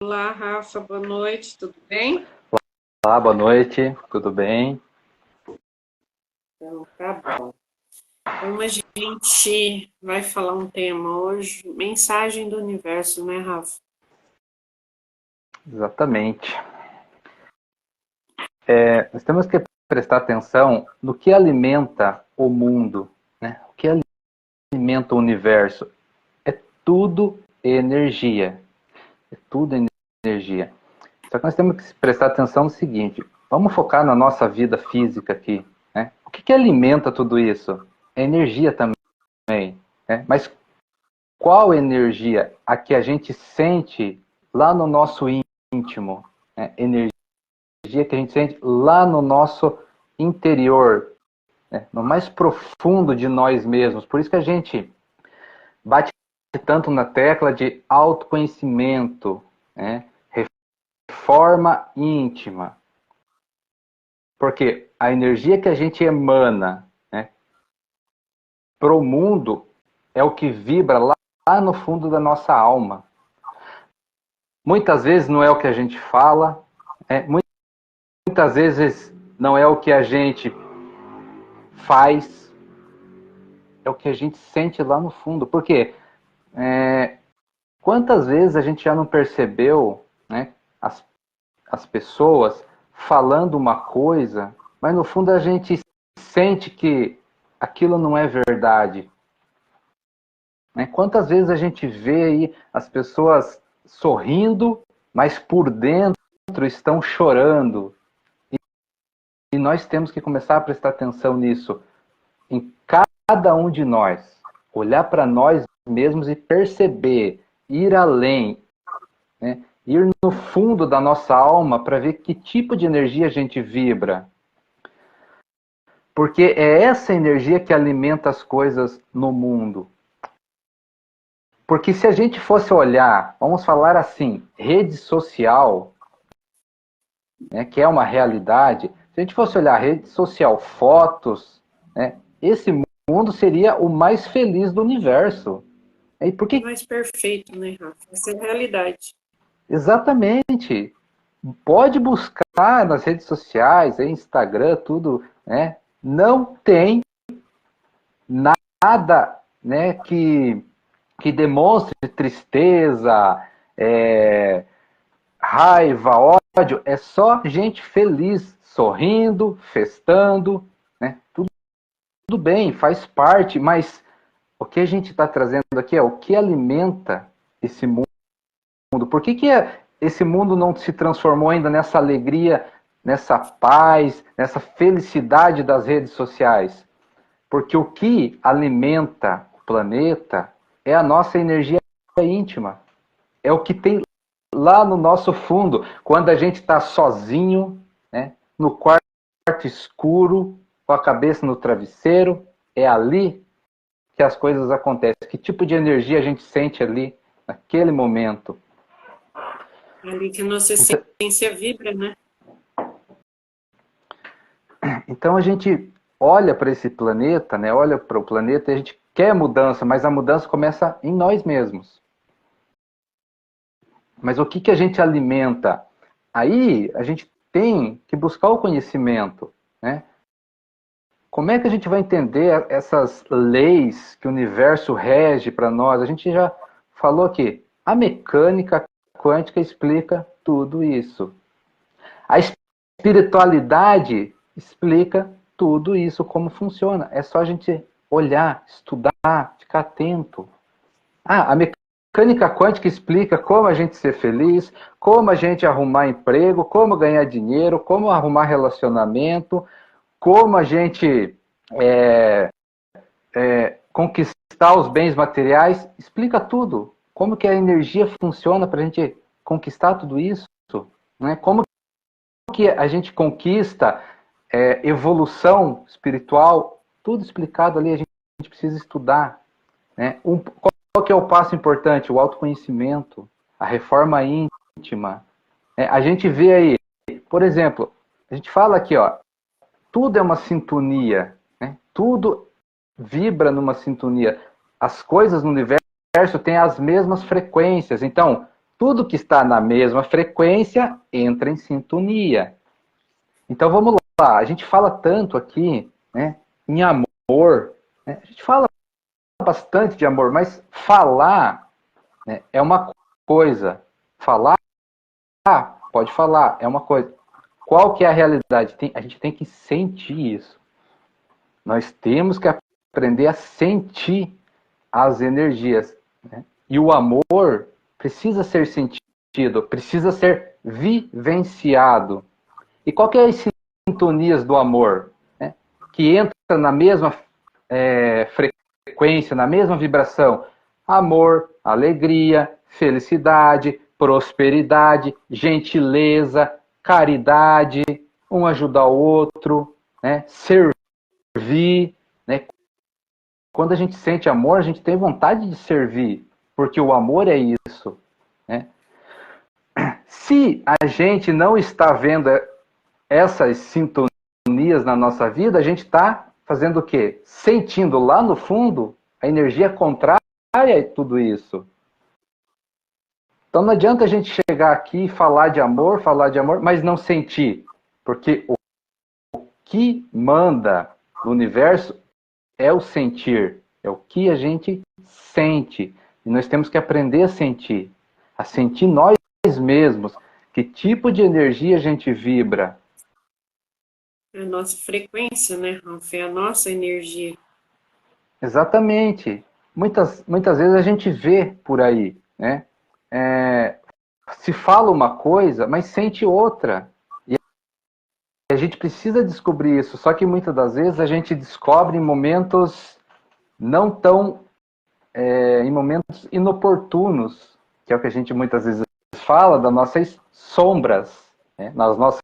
Olá, Rafa, boa noite, tudo bem? Olá, boa noite, tudo bem? Então, tá bom. Então, a gente vai falar um tema hoje, mensagem do universo, né, Rafa? Exatamente. Nós temos que prestar atenção no que alimenta o mundo, né? O que alimenta o universo. É tudo energia. É tudo energia. Só que nós temos que prestar atenção no seguinte: vamos focar na nossa vida física aqui, né? O que alimenta tudo isso? É energia também, né? Mas qual energia? A que a gente sente lá no nosso íntimo, né? Energia que a gente sente lá no nosso interior, né? No mais profundo de nós mesmos. Por isso que a gente bate tanto na tecla de autoconhecimento, né? Reforma íntima. Porque a energia que a gente emana, né, para o mundo é o que vibra lá no fundo da nossa alma. Muitas vezes não é o que a gente fala, né? Muitas vezes não é o que a gente faz, é o que a gente sente lá no fundo. Porque quantas vezes a gente já não percebeu, né, as pessoas falando uma coisa, mas no fundo a gente sente que aquilo não é verdade. Né? Quantas vezes a gente vê aí as pessoas sorrindo, mas por dentro estão chorando. E nós temos que começar a prestar atenção nisso, em cada um de nós. Olhar para nós mesmos e perceber, ir além, né? Ir no fundo da nossa alma para ver que tipo de energia a gente vibra. Porque é essa energia que alimenta as coisas no mundo. Porque se a gente fosse olhar, vamos falar assim, rede social, né, que é uma realidade, se a gente fosse olhar rede social, fotos, né, esse mundo seria o mais feliz do universo. E por que? Mais perfeito, né, Rafa? Essa é a realidade. Exatamente. Pode buscar nas redes sociais, Instagram, tudo, né? Não tem nada, né, que demonstre tristeza, raiva, ódio. É só gente feliz, sorrindo, festando, né? Tudo bem, faz parte, mas o que a gente está trazendo aqui é o que alimenta esse mundo. Por que esse mundo não se transformou ainda nessa alegria, nessa paz, nessa felicidade das redes sociais? Porque o que alimenta o planeta é a nossa energia íntima. É o que tem lá no nosso fundo, quando a gente está sozinho, né, no quarto escuro, com a cabeça no travesseiro, é ali que as coisas acontecem. Que tipo de energia a gente sente ali, naquele momento? É ali que a nossa Então, essência vibra, né? então a gente olha para esse planeta, né, olha para o planeta e a gente quer mudança, mas a mudança começa em nós mesmos. Mas o que a gente alimenta? Aí a gente tem que buscar o conhecimento, né? Como é que a gente vai entender essas leis que o universo rege para nós? A gente já falou aqui, a mecânica quântica explica tudo isso. A espiritualidade explica tudo isso, como funciona. É só a gente olhar, estudar, ficar atento. A mecânica quântica explica como a gente ser feliz, como a gente arrumar emprego, como ganhar dinheiro, como arrumar relacionamento, como a gente conquistar os bens materiais, explica tudo. Como que a energia funciona para a gente conquistar tudo isso, né? Como que a gente conquista evolução espiritual, tudo explicado ali, a gente precisa estudar, né? Qual que é o passo importante? O autoconhecimento, a reforma íntima. A gente vê aí, por exemplo, a gente fala aqui, ó, tudo é uma sintonia, né? Tudo vibra numa sintonia. As coisas no universo têm as mesmas frequências. Então, Tudo que está na mesma frequência entra em sintonia. Então vamos lá, a gente fala tanto aqui, né, em amor, né? A gente fala bastante de amor, mas falar, né, é uma coisa. Falar, pode falar, é uma coisa. Qual que é a realidade? A gente tem que sentir isso. Nós temos que aprender a sentir as energias, né? E o amor precisa ser sentido, precisa ser vivenciado. E qual que é as sintonias do amor? Né? Que entra na mesma frequência, na mesma vibração. Amor, alegria, felicidade, prosperidade, gentileza, caridade, um ajudar o outro, né? Servir, né? Quando a gente sente amor, a gente tem vontade de servir, porque o amor é isso, né? Se a gente não está vendo essas sintonias na nossa vida, a gente está fazendo o quê? Sentindo lá no fundo a energia contrária a tudo isso. Então não adianta a gente chegar aqui e falar de amor, mas não sentir. Porque o que manda no universo é o sentir. É o que a gente sente. E nós temos que aprender a sentir nós mesmos. Que tipo de energia a gente vibra? A nossa frequência, né, Ralf? É a nossa energia. Exatamente. Muitas vezes a gente vê por aí, né? Se fala uma coisa, mas sente outra. E a gente precisa descobrir isso. Só que muitas das vezes a gente descobre em momentos não tão... em momentos inoportunos, que é o que a gente muitas vezes fala das nossas sombras, né? Nas nossas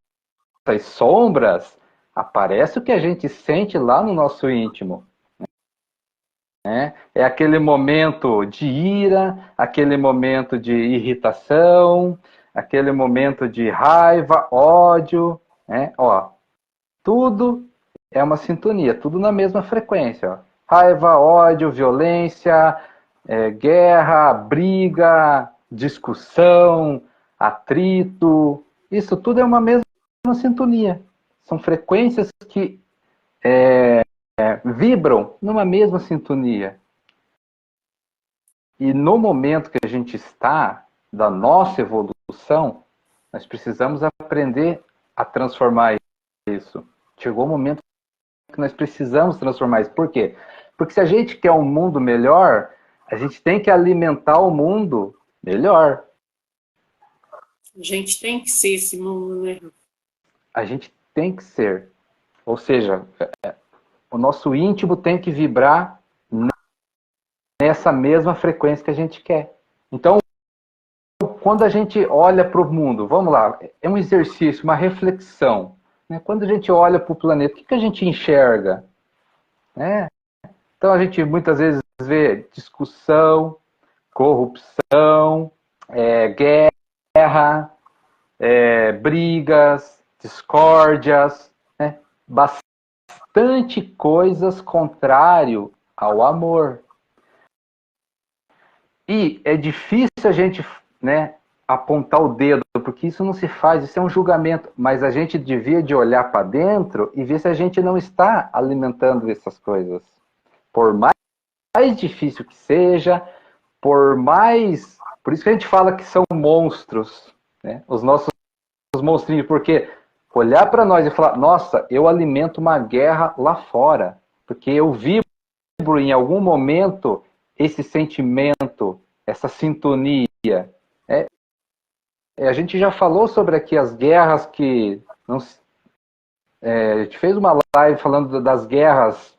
sombras aparece o que a gente sente lá no nosso íntimo. Né? É aquele momento de ira, aquele momento de irritação, aquele momento de raiva, ódio, né? Ó, tudo é uma sintonia, tudo na mesma frequência. Ó. Raiva, ódio, violência, guerra, briga, discussão, atrito, isso tudo é uma mesma sintonia. São frequências que vibram numa mesma sintonia. E no momento que a gente está, da nossa evolução, nós precisamos aprender a transformar isso. Chegou o momento que nós precisamos transformar isso. Por quê? Porque se a gente quer um mundo melhor, a gente tem que alimentar o mundo melhor. A gente tem que ser esse mundo, né, Ralf? A gente tem que ser. Ou seja, o nosso íntimo tem que vibrar nessa mesma frequência que a gente quer. Então, quando a gente olha para o mundo, vamos lá, é um exercício, uma reflexão. Né? Quando a gente olha para o planeta, o que a gente enxerga? Né? Então, a gente muitas vezes vê discussão, corrupção, guerra, brigas, discórdias, né? Bastante coisas contrário ao amor. E é difícil a gente, né, apontar o dedo, porque isso não se faz, isso é um julgamento. Mas a gente devia de olhar para dentro e ver se a gente não está alimentando essas coisas. Por mais difícil que seja, por isso que a gente fala que são monstros, né? Os nossos monstrinhos, porque olhar para nós e falar, nossa, eu alimento uma guerra lá fora, porque eu vibro em algum momento esse sentimento, essa sintonia. A gente já falou sobre aqui as guerras que... a gente fez uma live falando das guerras,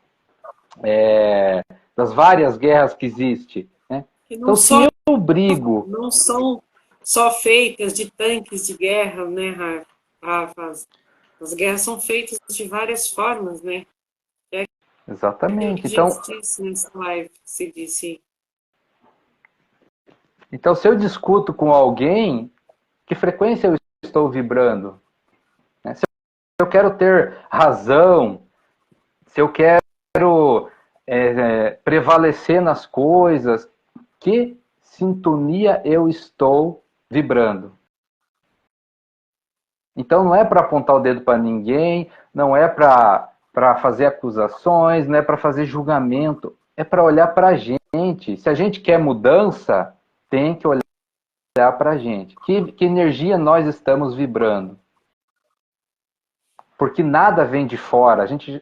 das várias guerras que existem. Né? Então, se eu brigo... Não são só feitas de tanques de guerra, né, Rafa? As guerras são feitas de várias formas, né? Exatamente. Então, nessa live, se disse. Então, se eu discuto com alguém, que frequência eu estou vibrando? Se eu quero ter razão, se eu quero prevalecer nas coisas, que sintonia eu estou vibrando. Então não é para apontar o dedo para ninguém, não é para fazer acusações, não é para fazer julgamento, é para olhar para a gente. Se a gente quer mudança, tem que olhar para a gente. Que energia nós estamos vibrando? Porque nada vem de fora. A gente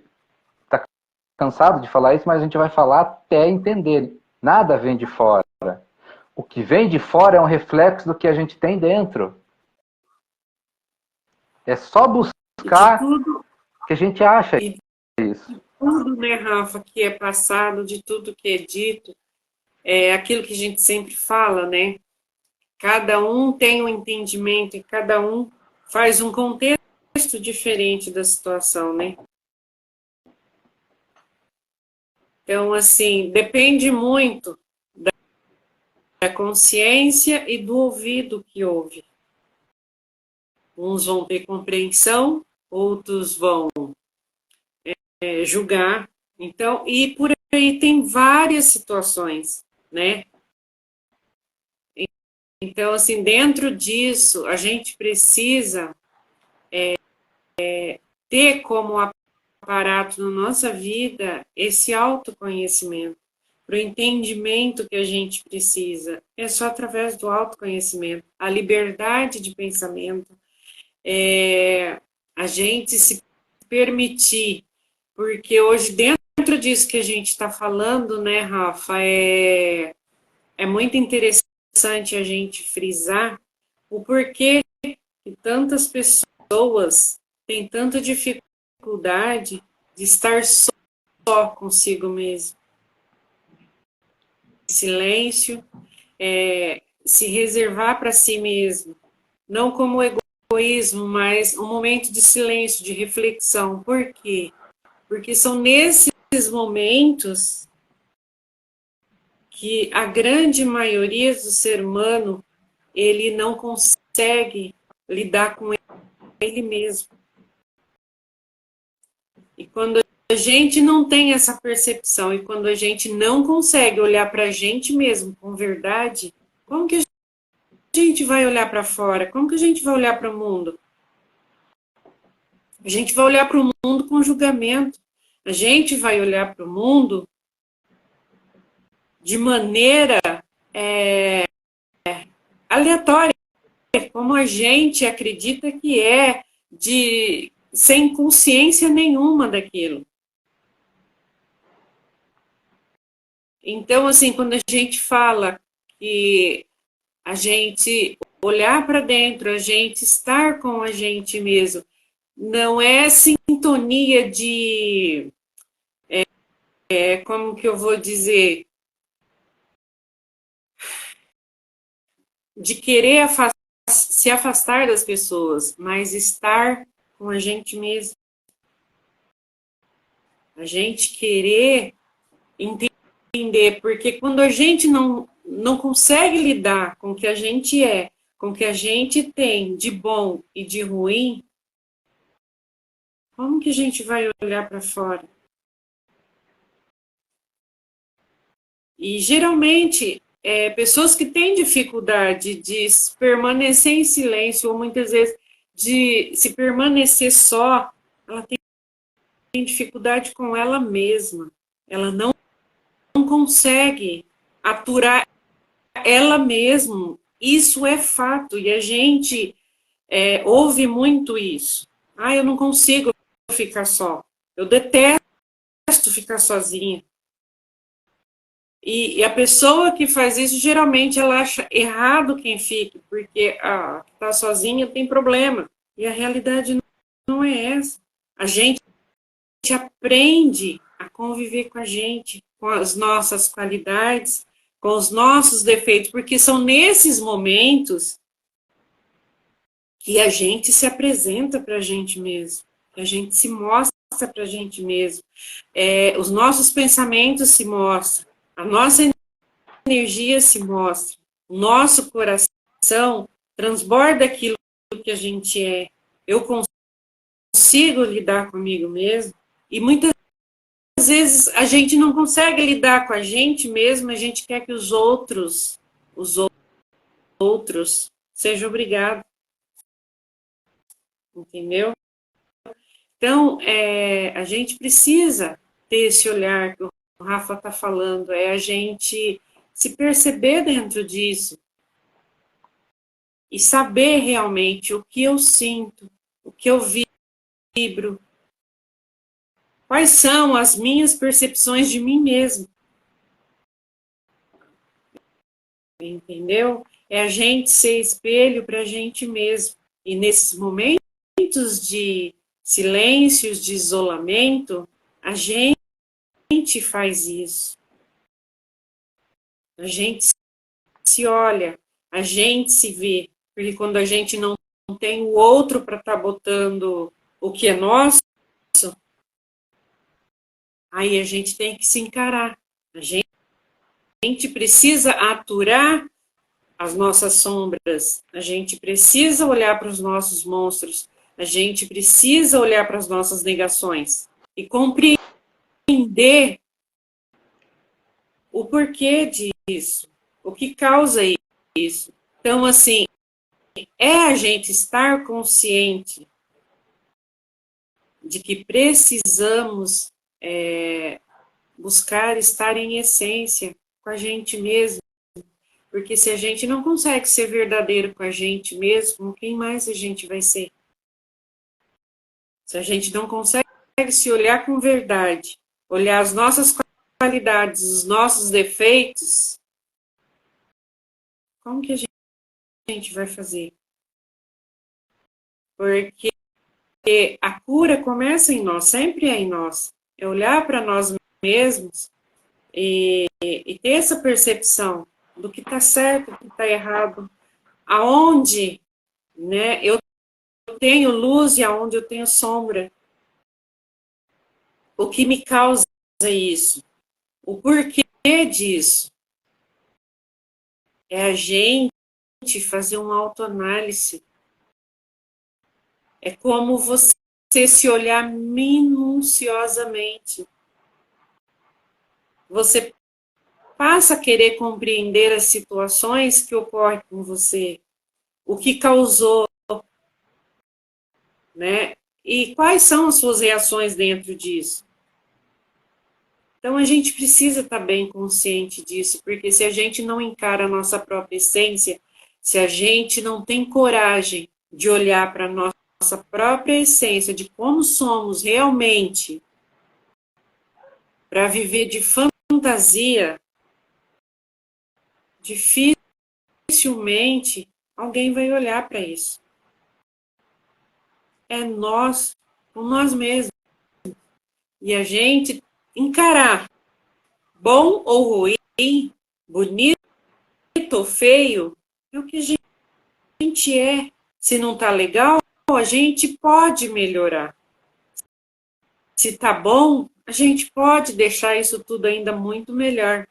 está cansado de falar isso, mas a gente vai falar até entender. Nada vem de fora. O que vem de fora é um reflexo do que a gente tem dentro. É só buscar tudo, que a gente acha isso. Tudo, né, Rafa, que é passado, de tudo que é dito, é aquilo que a gente sempre fala, né? Cada um tem um entendimento e cada um faz um contexto diferente da situação, né? Então, assim, depende muito da consciência e do ouvido que ouve. Uns vão ter compreensão, outros vão julgar. Então, e por aí tem várias situações, né? Então, assim, dentro disso, a gente precisa ter como aparato na nossa vida esse autoconhecimento. Para o entendimento que a gente precisa. É só através do autoconhecimento. A liberdade de pensamento, a gente se permitir, porque hoje, dentro disso que a gente está falando, né, Rafa, é muito interessante a gente frisar o porquê que tantas pessoas têm tanta dificuldade de estar só consigo mesmo. Silêncio, se reservar para si mesmo, não como egoísmo, mas um momento de silêncio, de reflexão. Por quê? Porque são nesses momentos que a grande maioria do ser humano ele não consegue lidar com ele mesmo. E quando a gente não tem essa percepção e quando a gente não consegue olhar para a gente mesmo com verdade, como que a gente vai olhar para fora? Como que a gente vai olhar para o mundo? A gente vai olhar para o mundo com julgamento. A gente vai olhar para o mundo de maneira aleatória, como a gente acredita que sem consciência nenhuma daquilo. Então, assim, quando a gente fala que a gente olhar para dentro, a gente estar com a gente mesmo, não é sintonia de, como que eu vou dizer, de querer se afastar das pessoas, mas estar com a gente mesmo. A gente querer entender, porque quando a gente não consegue lidar com o que a gente com o que a gente tem de bom e de ruim, como que a gente vai olhar para fora? E geralmente, pessoas que têm dificuldade de permanecer em silêncio, ou muitas vezes de se permanecer só, ela tem dificuldade com ela mesma. Ela não consegue aturar ela mesma. Isso é fato. E a gente ouve muito isso. Ah, eu não consigo ficar só. Eu detesto ficar sozinha. E a pessoa que faz isso, geralmente, ela acha errado quem fica, porque tá sozinha tem problema. E a realidade não é essa. A gente aprende a conviver com a gente, com as nossas qualidades, com os nossos defeitos, porque são nesses momentos que a gente se apresenta para a gente mesmo, que a gente se mostra para a gente mesmo. Os nossos pensamentos se mostram, a nossa energia se mostra, o nosso coração transborda aquilo que a gente é. Eu consigo lidar comigo mesmo, e muitas vezes a gente não consegue lidar com a gente mesmo, a gente quer que os outros seja obrigado. Entendeu? Então, a gente precisa ter esse olhar que o Rafa está falando, é a gente se perceber dentro disso e saber realmente o que eu sinto, o que eu vibro, quais são as minhas percepções de mim mesmo. Entendeu? É a gente ser espelho para a gente mesmo. E nesses momentos de silêncios, de isolamento, a gente faz isso. A gente se olha, a gente se vê. Porque quando a gente não tem o outro para estar botando o que é nosso, aí a gente tem que se encarar. A gente precisa aturar as nossas sombras, a gente precisa olhar para os nossos monstros, a gente precisa olhar para as nossas negações e compreender o porquê disso, o que causa isso. Então, assim, é a gente estar consciente de que precisamos buscar estar em essência com a gente mesmo, porque se a gente não consegue ser verdadeiro com a gente mesmo, quem mais a gente vai ser? Se a gente não consegue se olhar com verdade, olhar as nossas qualidades, os nossos defeitos, como que a gente vai fazer? Porque a cura começa em nós, sempre é em nós. É olhar para nós mesmos e ter essa percepção do que está certo, do que está errado, aonde, né, eu tenho luz e aonde eu tenho sombra. O que me causa isso? O porquê disso? É a gente fazer uma autoanálise. É como você se olhar minuciosamente. Você passa a querer compreender as situações que ocorrem com você, o que causou, né? E quais são as suas reações dentro disso. Então a gente precisa estar bem consciente disso, porque se a gente não encara a nossa própria essência, se a gente não tem coragem de olhar para a nossa própria essência, de como somos realmente, para viver de fantasia, dificilmente alguém vai olhar para isso. É nós, com nós mesmos. E a gente encarar, bom ou ruim, bonito ou feio, é o que a gente é. Se não está legal, a gente pode melhorar. Se está bom, a gente pode deixar isso tudo ainda muito melhor.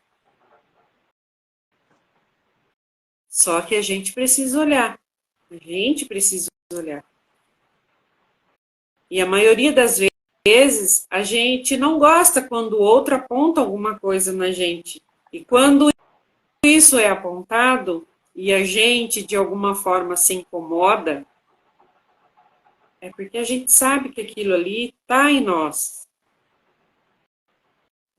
Só que a gente precisa olhar. A gente precisa olhar. E a maioria das vezes, a gente não gosta quando o outro aponta alguma coisa na gente. E quando isso é apontado e a gente, de alguma forma, se incomoda, é porque a gente sabe que aquilo ali está em nós.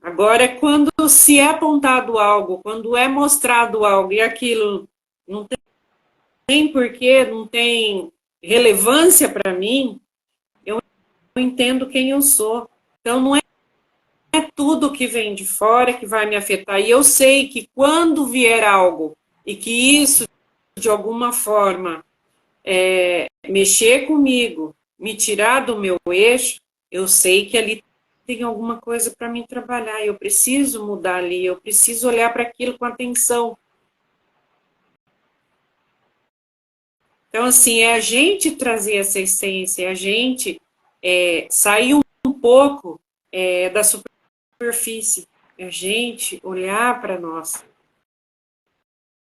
Agora, quando se é apontado algo, quando é mostrado algo e aquilo não tem porquê, não tem relevância para mim, eu entendo quem eu sou. Então, não é tudo que vem de fora que vai me afetar. E eu sei que quando vier algo e que isso, de alguma forma, mexer comigo, me tirar do meu eixo, eu sei que ali tem alguma coisa para mim trabalhar, eu preciso mudar ali, eu preciso olhar para aquilo com atenção. Então, assim, é a gente trazer essa essência, é a gente sair um pouco da superfície, é a gente olhar para nós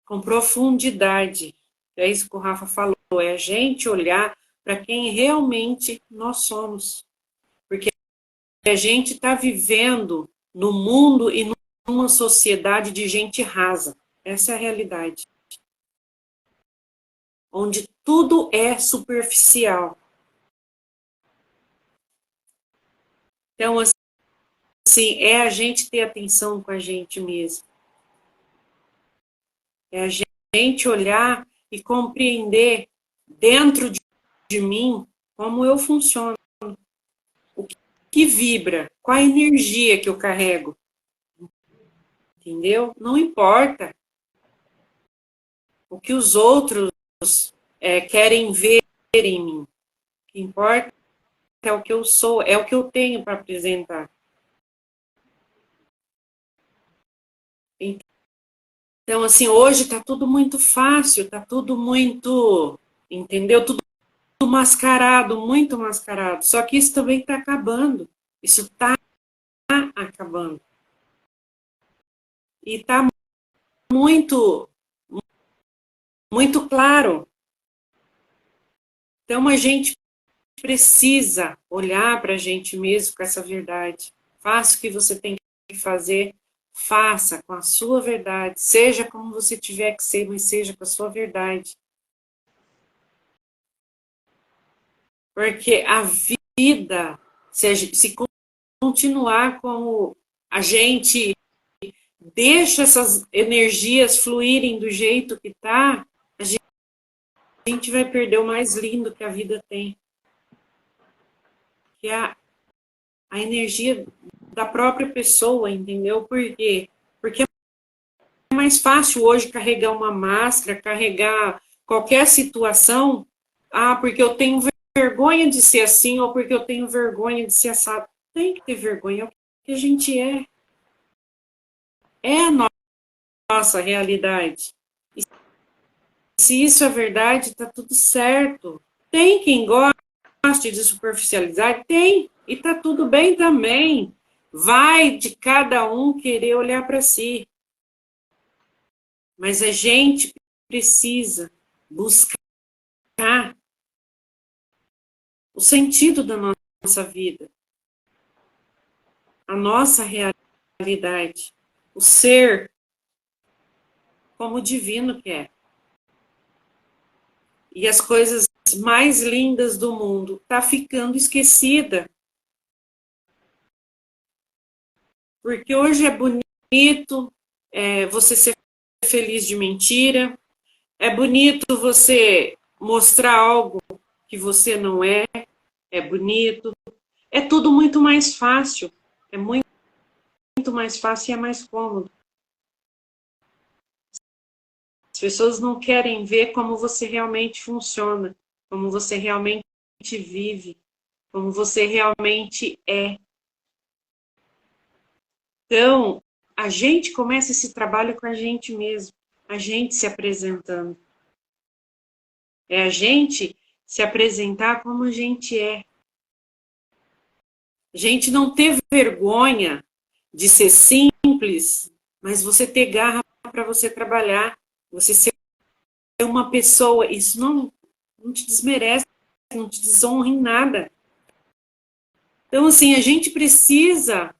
com profundidade. É isso que o Rafa falou, é a gente olhar para quem realmente nós somos. Porque a gente está vivendo no mundo e numa sociedade de gente rasa. Essa é a realidade. onde tudo é superficial. Então, assim, é a gente ter atenção com a gente mesmo. É a gente olhar e compreender dentro de mim como eu funciono, o que vibra, qual a energia que eu carrego. Entendeu? Não importa o que os outros querem ver em mim. O que importa é o que eu sou, é o que eu tenho para apresentar. Então, assim, hoje está tudo muito fácil, está tudo muito, entendeu? Tudo mascarado, muito mascarado. Só que isso também está acabando. Isso está acabando. E está muito, muito claro. Então, a gente precisa olhar para a gente mesmo com essa verdade. Faça o que você tem que fazer, faça com a sua verdade, seja como você tiver que ser, mas seja com a sua verdade. Porque a vida, se continuar como a gente deixa essas energias fluírem do jeito que está, a gente vai perder o mais lindo que a vida tem, que é a energia da própria pessoa, entendeu? Por quê? Porque é mais fácil hoje carregar uma máscara, carregar qualquer situação, porque eu tenho vergonha de ser assim, ou porque eu tenho vergonha de ser assado. Tem que ter vergonha, é o que a gente é. É a nossa realidade. E se isso é verdade, está tudo certo. Tem quem goste de superficialidade? Tem. E está tudo bem também. Vai de cada um querer olhar para si. Mas a gente precisa buscar o sentido da nossa vida, a nossa realidade, o ser como o divino que é. E as coisas mais lindas do mundo tá ficando esquecida. Porque hoje é bonito você ser feliz de mentira, é bonito você mostrar algo que você não é bonito. É tudo muito mais fácil, é muito mais fácil e é mais cômodo. As pessoas não querem ver como você realmente funciona, como você realmente vive, como você realmente é. Então, a gente começa esse trabalho com a gente mesmo, a gente se apresentando. É a gente se apresentar como a gente é. A gente não ter vergonha de ser simples, mas você ter garra para você trabalhar, você ser uma pessoa, isso não te desmerece, não te desonra em nada. Então, assim, a gente precisa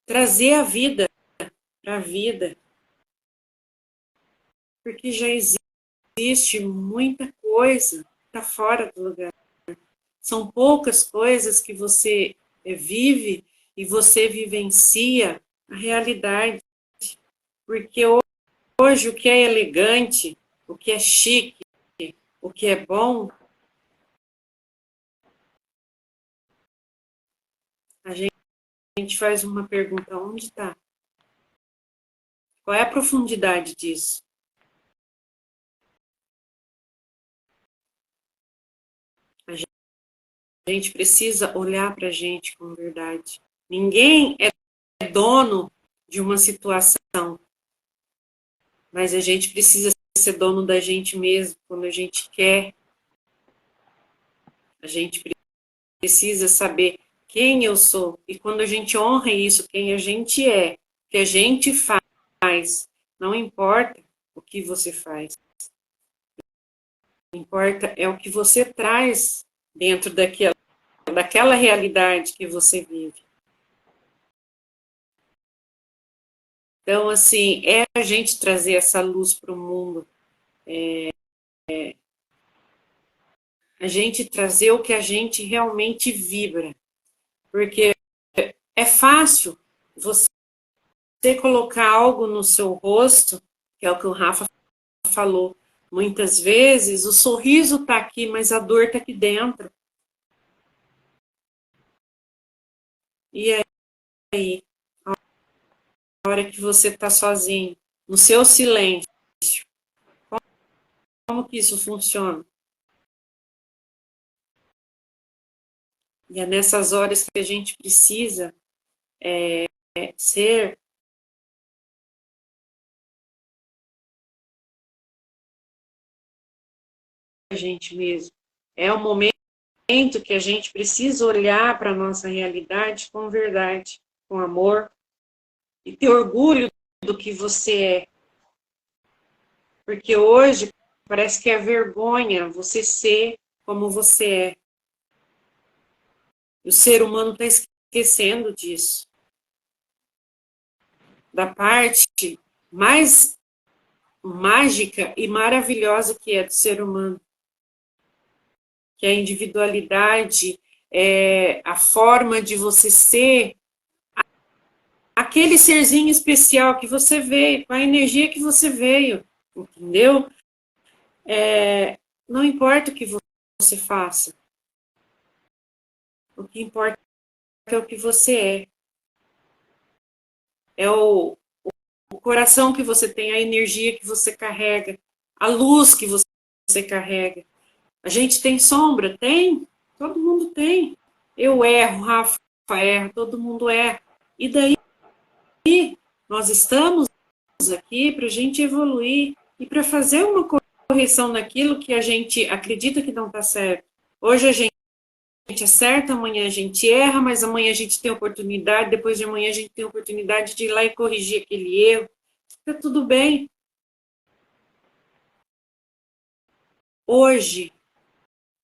trazer a vida para a vida, porque já existe muita coisa que está fora do lugar. São poucas coisas que você vive e você vivencia a realidade. Porque hoje o que é elegante, o que é chique, o que é bom, a gente faz uma pergunta: onde está? Qual é a profundidade disso? A gente precisa olhar para a gente com verdade. Ninguém é dono de uma situação, mas a gente precisa ser dono da gente mesmo quando a gente quer. A gente precisa saber quem eu sou. E quando a gente honra isso, quem a gente é, o que a gente faz, não importa o que você faz. O que importa é o que você traz dentro daquela realidade que você vive. Então, assim, é a gente trazer essa luz para o mundo, A gente trazer o que a gente realmente vibra. Porque é fácil você colocar algo no seu rosto, que é o que o Rafa falou. Muitas vezes o sorriso está aqui, mas a dor está aqui dentro. E aí, a hora que você está sozinho, no seu silêncio, como que isso funciona? E é nessas horas que a gente precisa ser a gente mesmo. É o momento que a gente precisa olhar para a nossa realidade com verdade, com amor, e ter orgulho do que você é. Porque hoje parece que é vergonha você ser como você é. E o ser humano está esquecendo disso. Da parte mais mágica e maravilhosa que é do ser humano. Que é a individualidade, é a forma de você ser aquele serzinho especial que você veio, com a energia que você veio, entendeu? Não importa o que você faça, o que importa é o que você é. É o coração que você tem, a energia que você carrega, a luz que você carrega. A gente tem sombra? Tem. Todo mundo tem. Eu erro, Rafa erra, todo mundo erra. E daí nós estamos aqui para a gente evoluir e para fazer uma correção naquilo que a gente acredita que não está certo. Hoje a gente acerta, amanhã a gente erra, mas amanhã a gente tem oportunidade, depois de amanhã a gente tem oportunidade de ir lá e corrigir aquele erro. Está tudo bem. Hoje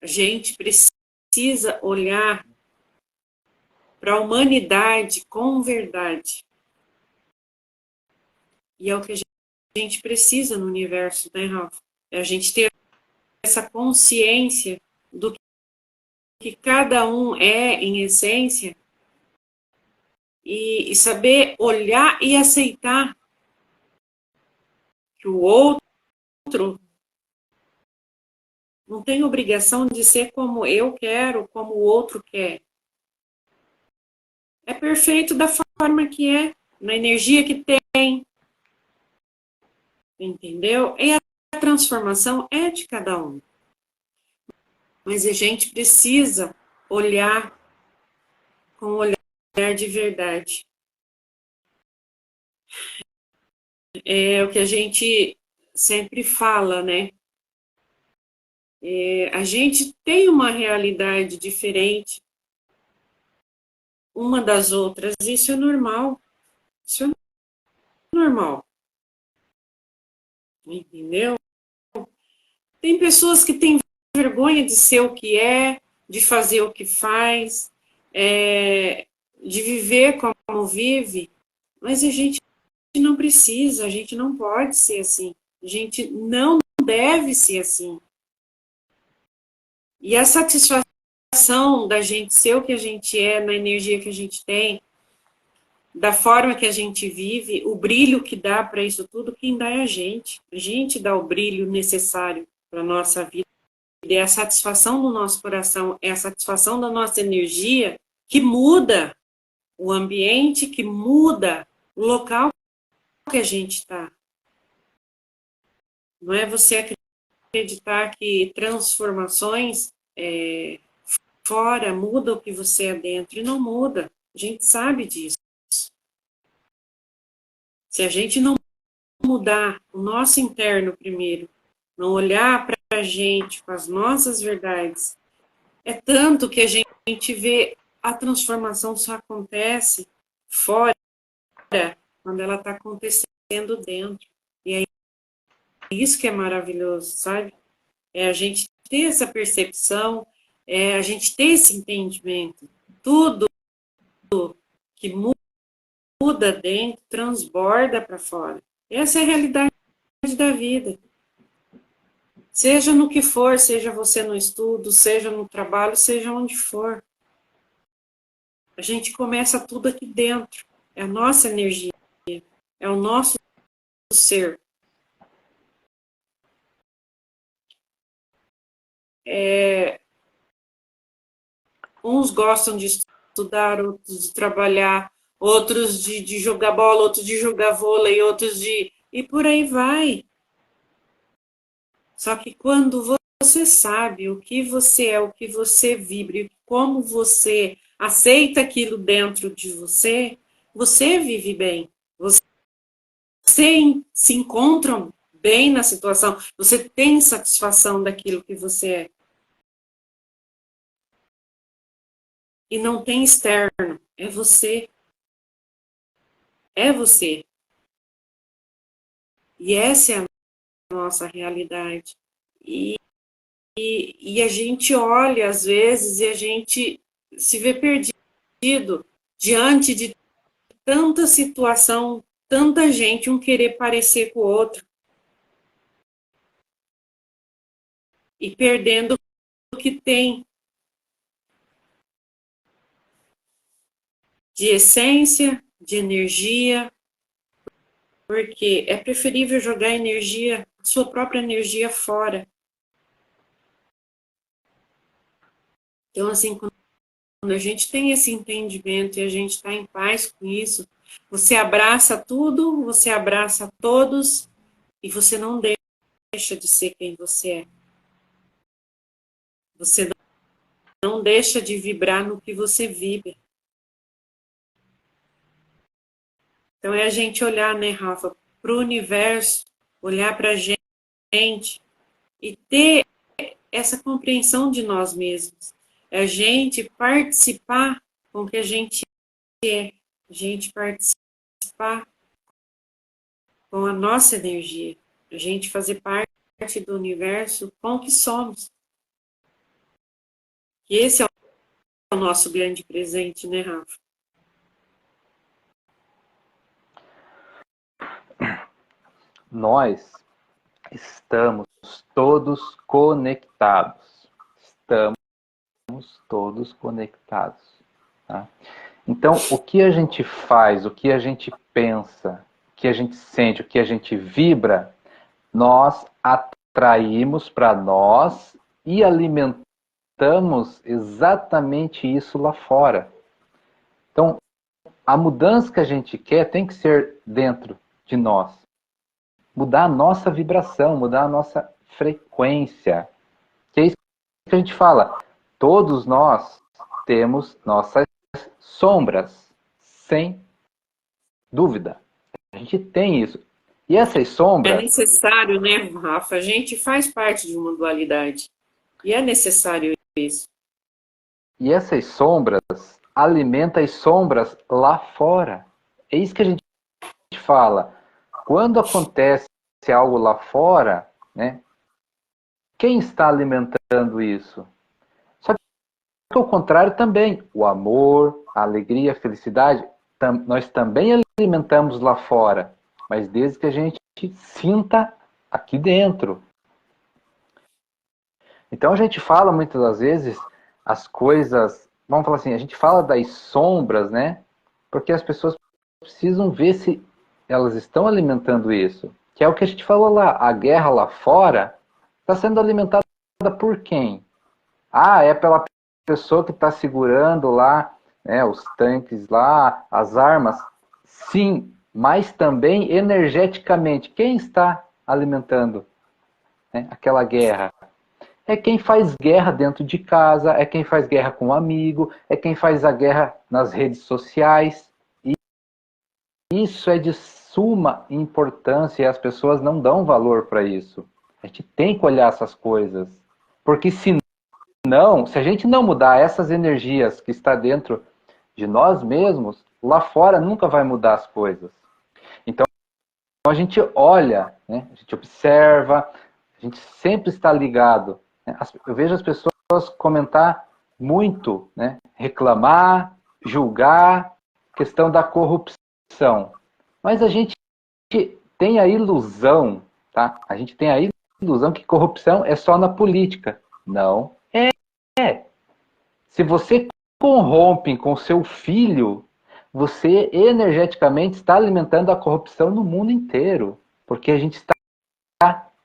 a gente precisa olhar para a humanidade com verdade. E é o que a gente precisa no universo, né, Rafa? É a gente ter essa consciência do que cada um é em essência e saber olhar e aceitar que o outro não tem obrigação de ser como eu quero, como o outro quer. É perfeito da forma que é, na energia que tem, entendeu? E a transformação é de cada um. Mas a gente precisa olhar com um olhar de verdade. É o que a gente sempre fala, né? A gente tem uma realidade diferente uma das outras, isso é normal. Isso é normal. Entendeu? Tem pessoas que têm vergonha de ser o que é, de fazer o que faz, de viver como vive, mas a gente não precisa, a gente não pode ser assim. A gente não deve ser assim. E a satisfação da gente ser o que a gente é, na energia que a gente tem, da forma que a gente vive, o brilho que dá para isso tudo, quem dá é a gente. A gente dá o brilho necessário para a nossa vida. É a satisfação do nosso coração, é a satisfação da nossa energia que muda o ambiente, que muda o local que a gente está. Não é você acreditar que transformações fora muda o que você é dentro, e não muda. A gente sabe disso. Se a gente não mudar o nosso interno primeiro, não olhar para a gente com as nossas verdades, é tanto que a gente vê a transformação só acontece fora quando ela está acontecendo dentro. E é isso que é maravilhoso, sabe? É a gente ter essa percepção, é a gente ter esse entendimento. Tudo que muda dentro transborda para fora. Essa é a realidade da vida. Seja no que for, seja você no estudo, seja no trabalho, seja onde for. A gente começa tudo aqui dentro. É a nossa energia, é o nosso ser. Uns gostam de estudar, outros de trabalhar, outros de jogar bola, outros de jogar vôlei, outros de... E por aí vai. Só que quando você sabe o que você é, o que você vibra, e como você aceita aquilo dentro de você, você vive bem. Você se encontra bem na situação. Você tem satisfação daquilo que você é. E não tem externo. É você. É você. E essa é a nossa realidade. E a gente olha, às vezes, e a gente se vê perdido diante de tanta situação, tanta gente, um querer parecer com o outro. E perdendo o que tem de essência, de energia, porque é preferível jogar energia, sua própria energia fora. Então, assim, quando a gente tem esse entendimento e a gente está em paz com isso, você abraça tudo, você abraça todos e você não deixa de ser quem você é. Você não deixa de vibrar no que você vibra. Então é a gente olhar, né, Rafa, para o universo, olhar para a gente e ter essa compreensão de nós mesmos. É a gente participar com o que a gente é, a gente participar com a nossa energia, a gente fazer parte do universo com o que somos. E esse é o nosso grande presente, né, Rafa? Nós estamos todos conectados. Estamos todos conectados. Tá? Então, o que a gente faz, o que a gente pensa, o que a gente sente, o que a gente vibra, nós atraímos para nós e alimentamos exatamente isso lá fora. Então, a mudança que a gente quer tem que ser dentro de nós. Mudar a nossa vibração, mudar a nossa frequência. Que é isso que a gente fala. Todos nós temos nossas sombras, sem dúvida. A gente tem isso. E essas É sombras, necessário, né, Rafa? A gente faz parte de uma dualidade. E é necessário isso. e essas sombras alimentam as sombras lá fora. É isso que a gente fala. Quando acontece algo lá fora, né, quem está alimentando isso? Só que ao contrário também, o amor, a alegria, a felicidade, nós também alimentamos lá fora, mas desde que a gente sinta aqui dentro. Então a gente fala muitas das vezes as coisas, vamos falar assim, a gente fala das sombras, né? Porque as pessoas precisam ver se elas estão alimentando isso. Que é o que a gente falou lá, a guerra lá fora está sendo alimentada por quem? Ah, é pela pessoa que está segurando lá, né, os tanques lá, as armas. Sim, mas também energeticamente. Quem está alimentando, né, aquela guerra? É quem faz guerra dentro de casa, é quem faz guerra com um amigo, é quem faz a guerra nas redes sociais. E isso é de suma importância e as pessoas não dão valor para isso. A gente tem que olhar essas coisas. Porque senão, se a gente não mudar essas energias que está dentro de nós mesmos, lá fora nunca vai mudar as coisas. Então a gente olha, né? A gente observa, a gente sempre está ligado. Eu vejo as pessoas comentar muito, né? Reclamar, julgar, questão da corrupção. Mas a gente tem a ilusão, tá? A gente tem a ilusão que corrupção é só na política. Não é. Se você corrompe com seu filho, você energeticamente está alimentando a corrupção no mundo inteiro. Porque a gente está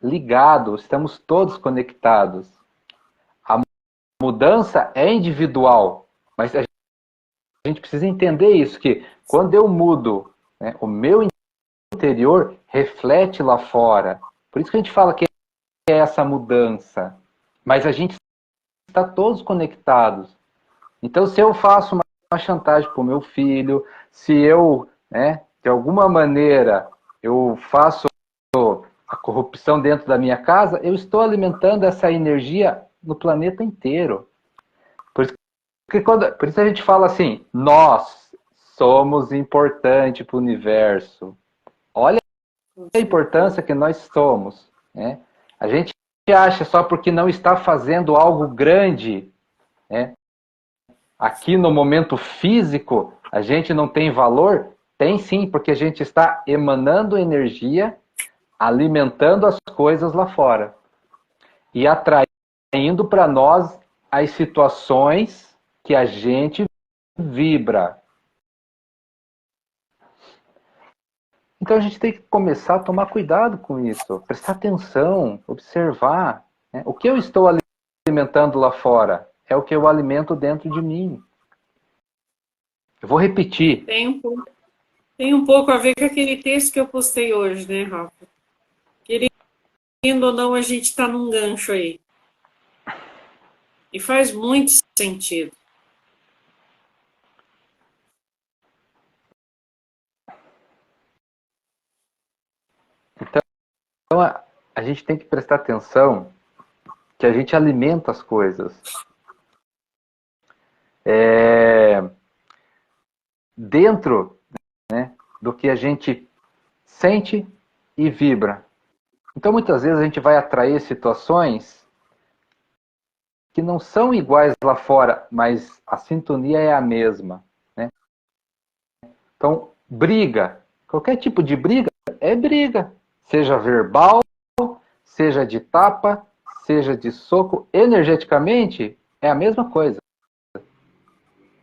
ligado, estamos todos conectados. A mudança é individual, mas a gente precisa entender isso, que quando eu mudo, né, o meu interior reflete lá fora. Por isso que a gente fala que é essa mudança. Mas a gente está todos conectados. Então, se eu faço uma chantagem para o meu filho, se eu, né, de alguma maneira, eu faço a corrupção dentro da minha casa, eu estou alimentando essa energia no planeta inteiro. Por isso a gente fala assim, nós somos importantes para o universo. Olha a importância que nós somos. Né? A gente acha só porque não está fazendo algo grande, né? Aqui no momento físico, a gente não tem valor? Tem sim, porque a gente está emanando energia, alimentando as coisas lá fora. E atraindo para nós as situações que a gente vibra. Então a gente tem que começar a tomar cuidado com isso, prestar atenção, observar. Né? O que eu estou alimentando lá fora é o que eu alimento dentro de mim. Eu vou repetir. Tem um pouco a ver com aquele texto que eu postei hoje, né, Rafa? Querendo ou não, a gente está num gancho aí. E faz muito sentido. Então a gente tem que prestar atenção que a gente alimenta as coisas. Dentro, né, do que a gente sente e vibra. Então muitas vezes a gente vai atrair situações que não são iguais lá fora, mas a sintonia é a mesma. Né? Então, briga. Qualquer tipo de briga é briga. Seja verbal, seja de tapa, seja de soco. Energeticamente, é a mesma coisa.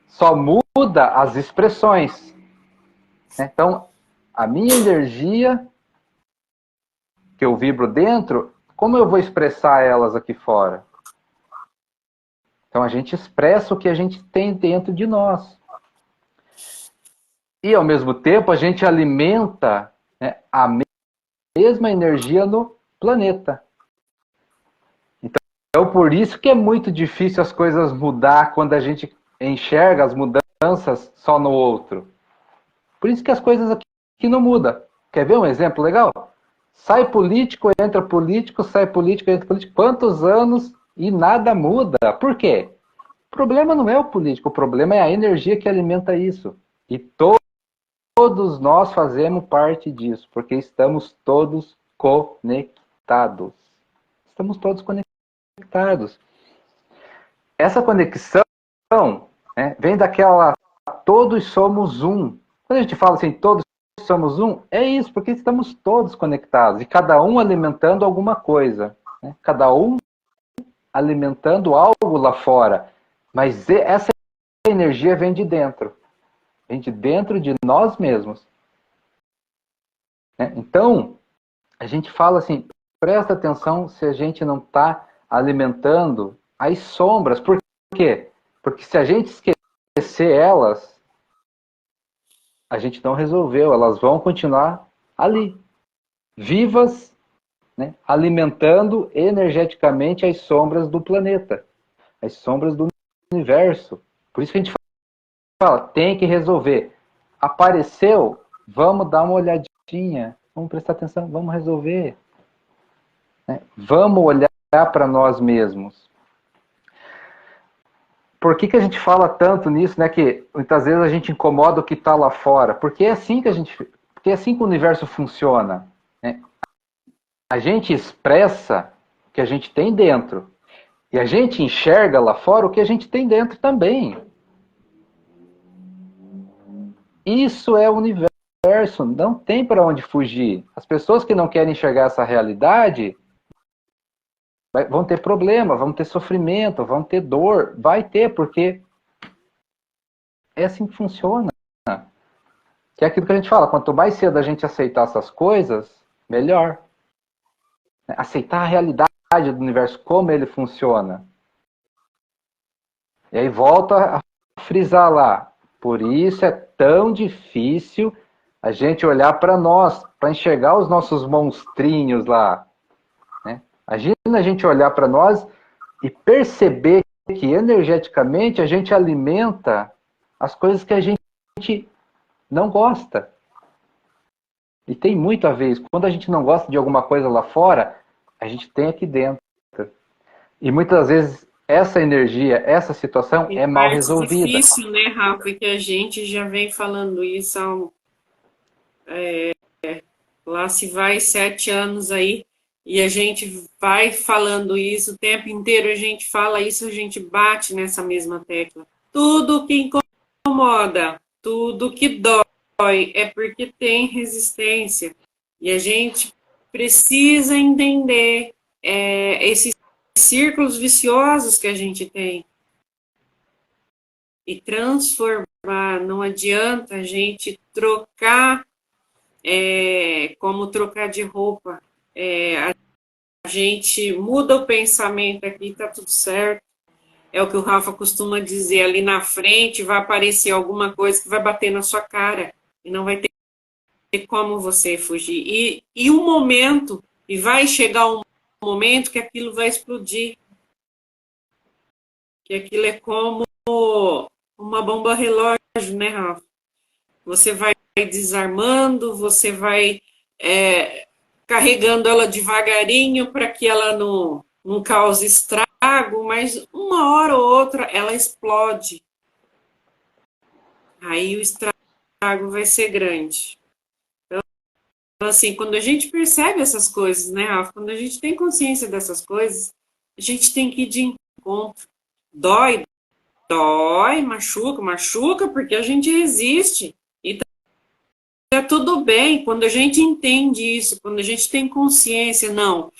Só muda as expressões. Então, a minha energia que eu vibro dentro, como eu vou expressar elas aqui fora? Então, a gente expressa o que a gente tem dentro de nós. E, ao mesmo tempo, a gente alimenta, né, a mesma energia no planeta. Então, por isso que é muito difícil as coisas mudar quando a gente enxerga as mudanças só no outro. Por isso que as coisas aqui não mudam. Quer ver um exemplo legal? Sai político, entra político, sai político, entra político. Quantos anos e nada muda? Por quê? O problema não é o político, o problema é a energia que alimenta isso. E todos nós fazemos parte disso, porque estamos todos conectados. Estamos todos conectados. Essa conexão, né, vem daquela todos somos um. Quando a gente fala assim, todos somos um, é isso, porque estamos todos conectados, e cada um alimentando alguma coisa. Né? Cada um alimentando algo lá fora. Mas essa energia vem de dentro. Vem de dentro de nós mesmos. Né? Então, a gente fala assim, presta atenção se a gente não está alimentando as sombras. Por quê? Porque se a gente esquecer elas, a gente não resolveu. Elas vão continuar ali, vivas, né? Alimentando energeticamente as sombras do planeta, as sombras do universo. Por isso que a gente fala, tem que resolver. Apareceu, vamos dar uma olhadinha, vamos prestar atenção, vamos resolver. Né? Vamos olhar para nós mesmos. Por que a gente fala tanto nisso, né? Que muitas vezes a gente incomoda o que está lá fora. Porque é assim que porque é assim que o universo funciona. Né? A gente expressa o que a gente tem dentro. E a gente enxerga lá fora o que a gente tem dentro também. Isso é o universo, não tem para onde fugir. As pessoas que não querem enxergar essa realidade Vão ter problema, vão ter sofrimento, vão ter dor. Vai ter, porque é assim que funciona. Que é aquilo que a gente fala, quanto mais cedo a gente aceitar essas coisas, melhor. Aceitar a realidade do universo, como ele funciona. E aí volta a frisar lá. Por isso é tão difícil a gente olhar para nós, para enxergar os nossos monstrinhos lá. Né? Imagina a gente olhar para nós e perceber que energeticamente a gente alimenta as coisas que a gente não gosta. E tem muito a ver isso. Quando a gente não gosta de alguma coisa lá fora, a gente tem aqui dentro. E muitas vezes essa energia, essa situação é mal resolvida. É difícil, né, Rafa, que a gente já vem falando isso lá se vai 7 anos aí, e a gente vai falando isso o tempo inteiro, a gente fala isso, a gente bate nessa mesma tecla. Tudo que incomoda, tudo que dói, é porque tem resistência. E a gente precisa entender esses círculos viciosos que a gente tem e transformar. Não adianta a gente trocar como trocar de roupa. A gente muda o pensamento aqui, tá tudo certo. É o que o Rafa costuma dizer, ali na frente vai aparecer alguma coisa que vai bater na sua cara e não vai ter como você fugir. E um momento, e vai chegar um momento que aquilo vai explodir. Que aquilo é como uma bomba relógio, né, Rafa? Você vai desarmando, você vai carregando ela devagarinho para que ela não cause estrago, mas uma hora ou outra ela explode. Aí o estrago vai ser grande. Então, assim, quando a gente percebe essas coisas, né, Rafa? Quando a gente tem consciência dessas coisas, a gente tem que ir de encontro. Dói, dói, machuca, porque a gente resiste. E tá tudo bem quando a gente entende isso, quando a gente tem consciência, não,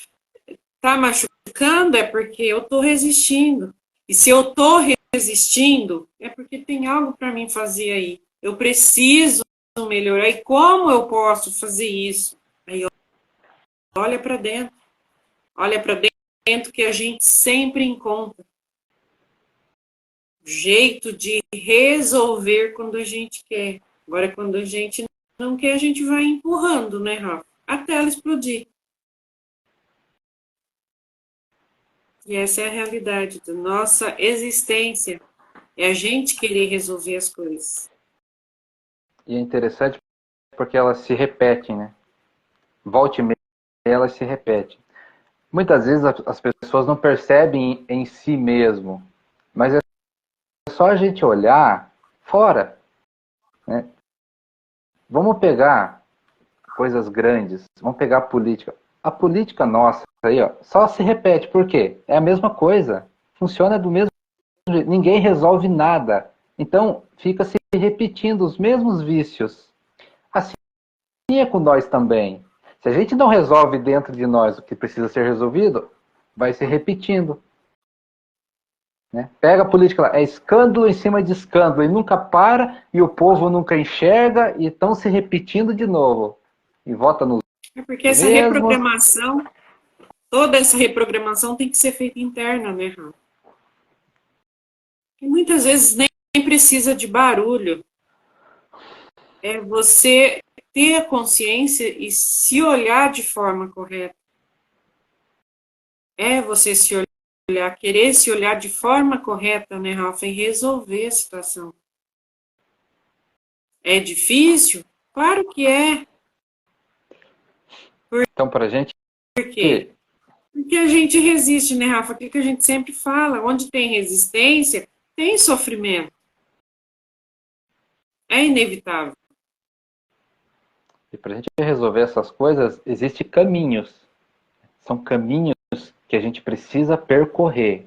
tá machucando é porque eu tô resistindo. E se eu tô resistindo, é porque tem algo para mim fazer aí. Eu preciso melhorar. E como eu posso fazer isso? Aí olha para dentro. Olha para dentro que a gente sempre encontra jeito de resolver quando a gente quer. Agora, quando a gente não quer, a gente vai empurrando, né, Rafa? Até ela explodir. E essa é a realidade da nossa existência. É a gente querer resolver as coisas. E é interessante porque elas se repetem, né? Volte e meia, elas se repetem. Muitas vezes as pessoas não percebem em si mesmo, mas é só a gente olhar fora, né? Vamos pegar coisas grandes, vamos pegar a política. A política nossa aí, ó, só se repete. Por quê? É a mesma coisa. Funciona do mesmo jeito. Ninguém resolve nada. Então, fica se repetindo os mesmos vícios. Assim é com nós também. Se a gente não resolve dentro de nós o que precisa ser resolvido, vai se repetindo. Né? Pega a política lá, é escândalo em cima de escândalo, e nunca para, e o povo nunca enxerga, e estão se repetindo de novo. E vota nos Porque essa mesmos. reprogramação, toda essa reprogramação tem que ser feita interna, né, Rafa? E muitas vezes nem precisa de barulho. É você ter a consciência e se olhar de forma correta. É você se olhar, querer se olhar de forma correta, né, Rafa, e resolver a situação. É difícil? Claro que é. Então, para a gente. Por quê? Porque a gente resiste, né, Rafa? Aquilo que a gente sempre fala, onde tem resistência, tem sofrimento. É inevitável. E para a gente resolver essas coisas, existem caminhos. São caminhos que a gente precisa percorrer.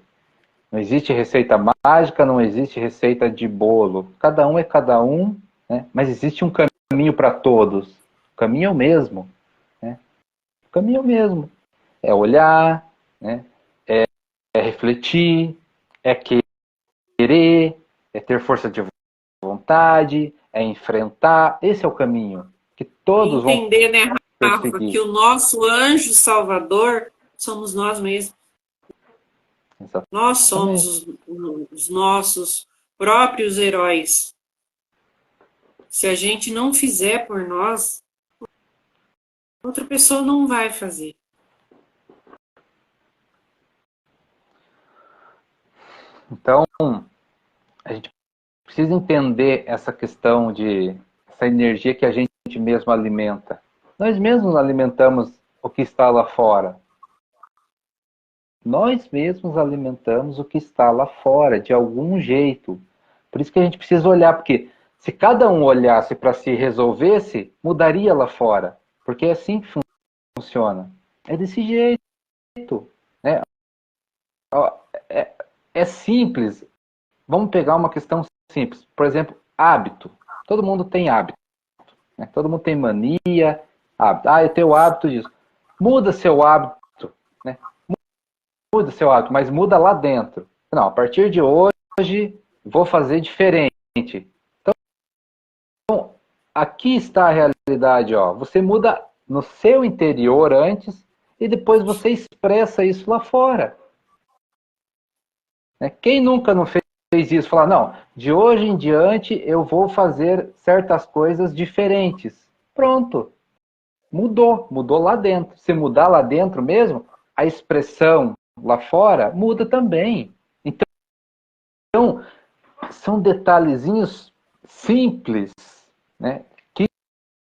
Não existe receita mágica, não existe receita de bolo. Cada um é cada um, né? Mas existe um caminho para todos. O caminho é o mesmo. Né? O caminho é o mesmo. É olhar, né? refletir, é querer, é ter força de vontade, é enfrentar. Esse é o caminho que todos vão Entender, né, Rafa, que perseguir. o nosso anjo salvador somos nós mesmos. Nós somos Exatamente. os nossos próprios heróis. Se a gente não fizer por nós, outra pessoa não vai fazer. Então, a gente precisa entender essa questão de essa energia que a gente mesmo alimenta. Nós mesmos alimentamos o que está lá fora. Nós mesmos alimentamos o que está lá fora, de algum jeito. Por isso que a gente precisa olhar, porque se cada um olhasse para si e resolvesse, mudaria lá fora. Porque é assim que funciona. É desse jeito. Né? É, é simples. Vamos pegar uma questão simples. Por exemplo, hábito. Todo mundo tem hábito. Né? Todo mundo tem mania, hábito. Ah, eu tenho o hábito disso. Muda seu hábito. Né? Muda seu hábito, mas muda lá dentro. Não, a partir de hoje vou fazer diferente. Então, aqui está a realidade. Ó. Você muda no seu interior antes e depois você expressa isso lá fora. Né? Quem nunca não fez isso? Falar, não, de hoje em diante eu vou fazer certas coisas diferentes. Pronto. Mudou lá dentro. Se mudar lá dentro mesmo, a expressão lá fora muda também. Então, são detalhezinhos simples, né, que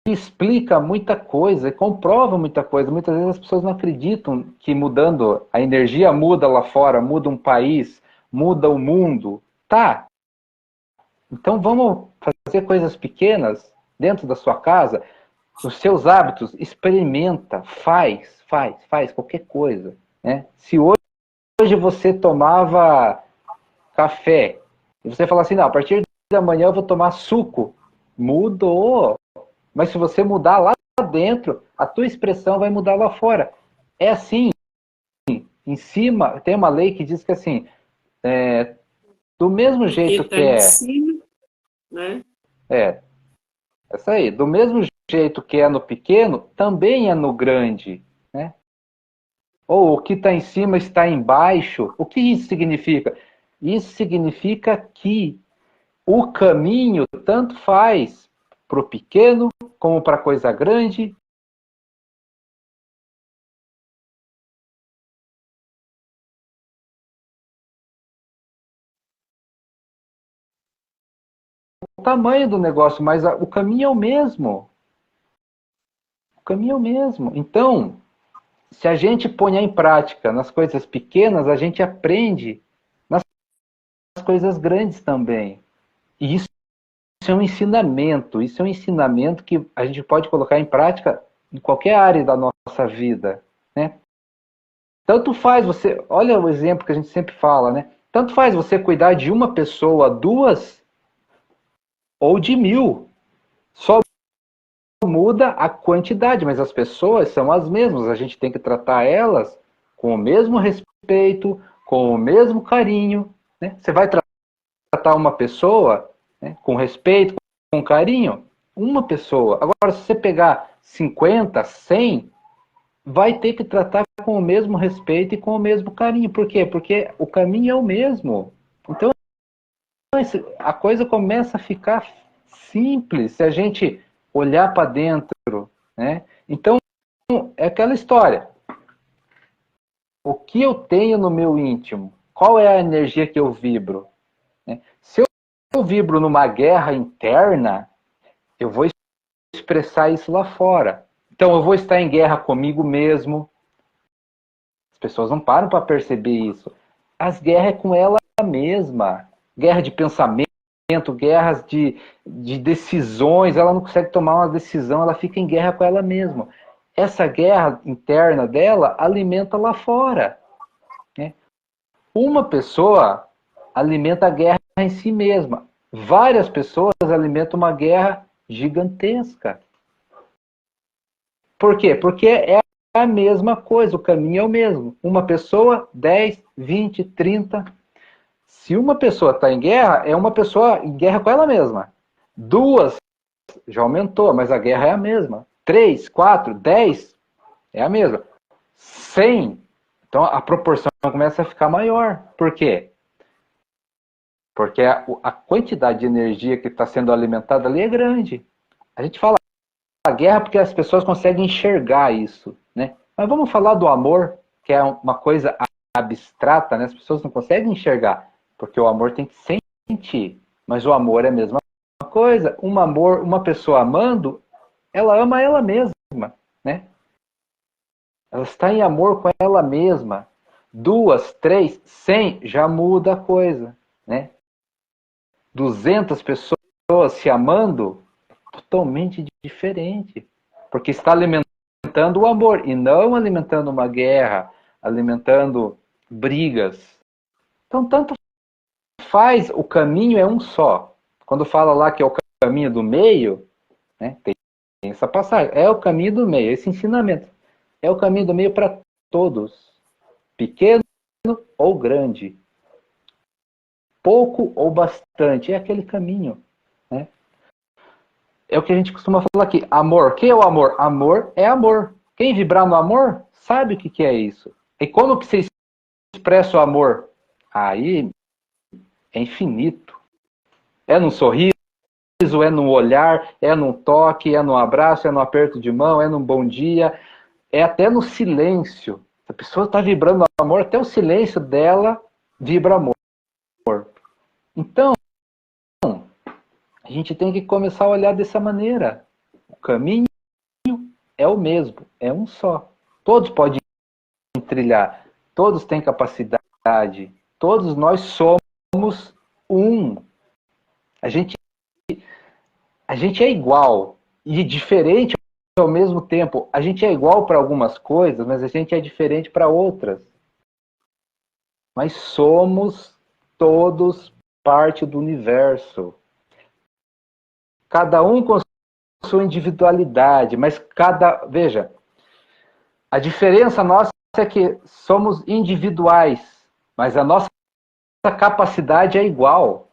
explica muita coisa, comprova muita coisa. Muitas vezes as pessoas não acreditam que mudando, a energia muda lá fora, muda um país, muda o mundo. Tá, então vamos fazer coisas pequenas dentro da sua casa, nos seus hábitos, experimenta, faz qualquer coisa. Né? Se hoje você tomava café, e você fala assim, não, a partir de amanhã eu vou tomar suco, mudou. Mas se você mudar lá dentro, a tua expressão vai mudar lá fora. É assim, em cima, tem uma lei que diz que assim, do mesmo O que jeito está que em cima, né? é, essa aí, do mesmo jeito que é no pequeno, também é no grande, né? Ou o que está em cima está embaixo. O que isso significa? Isso significa que o caminho tanto faz para o pequeno como para a coisa grande. O tamanho do negócio, mas o caminho é o mesmo. O caminho é o mesmo. Então, se a gente põe em prática nas coisas pequenas, a gente aprende nas coisas grandes também. E isso é um ensinamento. Isso é um ensinamento que a gente pode colocar em prática em qualquer área da nossa vida, né? Tanto faz você, olha o exemplo que a gente sempre fala, né? Tanto faz você cuidar de uma pessoa, duas ou de 1000. Só muda a quantidade, mas as pessoas são as mesmas. A gente tem que tratar elas com o mesmo respeito, com o mesmo carinho. Né? Você vai tratar uma pessoa, né, com respeito, com carinho, uma pessoa. Agora, se você pegar 50, 100, vai ter que tratar com o mesmo respeito e com o mesmo carinho. Por quê? Porque o caminho é o mesmo. Então, a coisa começa a ficar simples se a gente olhar para dentro, né? Então, é aquela história. O que eu tenho no meu íntimo? Qual é a energia que eu vibro? Né? Se eu vibro numa guerra interna, eu vou expressar isso lá fora. Então, eu vou estar em guerra comigo mesmo. As pessoas não param para perceber isso. As guerras é com ela mesma. Guerra de pensamento, guerras de decisões. Ela não consegue tomar uma decisão, ela fica em guerra com ela mesma. Essa guerra interna dela alimenta lá fora. Né? Uma pessoa alimenta a guerra em si mesma. Várias pessoas alimentam uma guerra gigantesca. Por quê? Porque é a mesma coisa, o caminho é o mesmo. Uma pessoa, 10, 20, 30. Se uma pessoa está em guerra, é uma pessoa em guerra com ela mesma. Duas, já aumentou, mas a guerra é a mesma. 3, 4, 10, é a mesma. 100, então a proporção começa a ficar maior. Por quê? Porque a quantidade de energia que está sendo alimentada ali é grande. A gente fala a guerra porque as pessoas conseguem enxergar isso, né? Mas vamos falar do amor, que é uma coisa abstrata, né? As pessoas não conseguem enxergar, porque o amor tem que sentir. Mas o amor é a mesma coisa. Uma pessoa amando, ela ama ela mesma, né? Ela está em amor com ela mesma. 2, 3, 100, já muda a coisa, né? 200 pessoas se amando, totalmente diferente. Porque está alimentando o amor e não alimentando uma guerra, alimentando brigas. Então, tanto faz, o caminho é um só. Quando fala lá que é o caminho do meio, né, tem essa passagem, é o caminho do meio, esse ensinamento. É o caminho do meio para todos, pequeno ou grande, pouco ou bastante, é aquele caminho, né? É o que a gente costuma falar aqui, amor. O que é o amor? Amor é amor. Quem vibrar no amor, sabe o que é isso. E como que você expressa o amor? Aí é infinito. É num sorriso, é num olhar, é num toque, é num abraço, é num aperto de mão, é num bom dia, é até no silêncio. A pessoa está vibrando amor, até o silêncio dela vibra amor. Então, a gente tem que começar a olhar dessa maneira. O caminho é o mesmo, é um só. Todos podem trilhar, todos têm capacidade, todos nós somos um. A gente é igual e diferente ao mesmo tempo. A gente é igual para algumas coisas, mas a gente é diferente para outras. Mas somos todos parte do universo. Cada um com sua individualidade, mas veja, a diferença nossa é que somos individuais, mas a nossa capacidade é igual.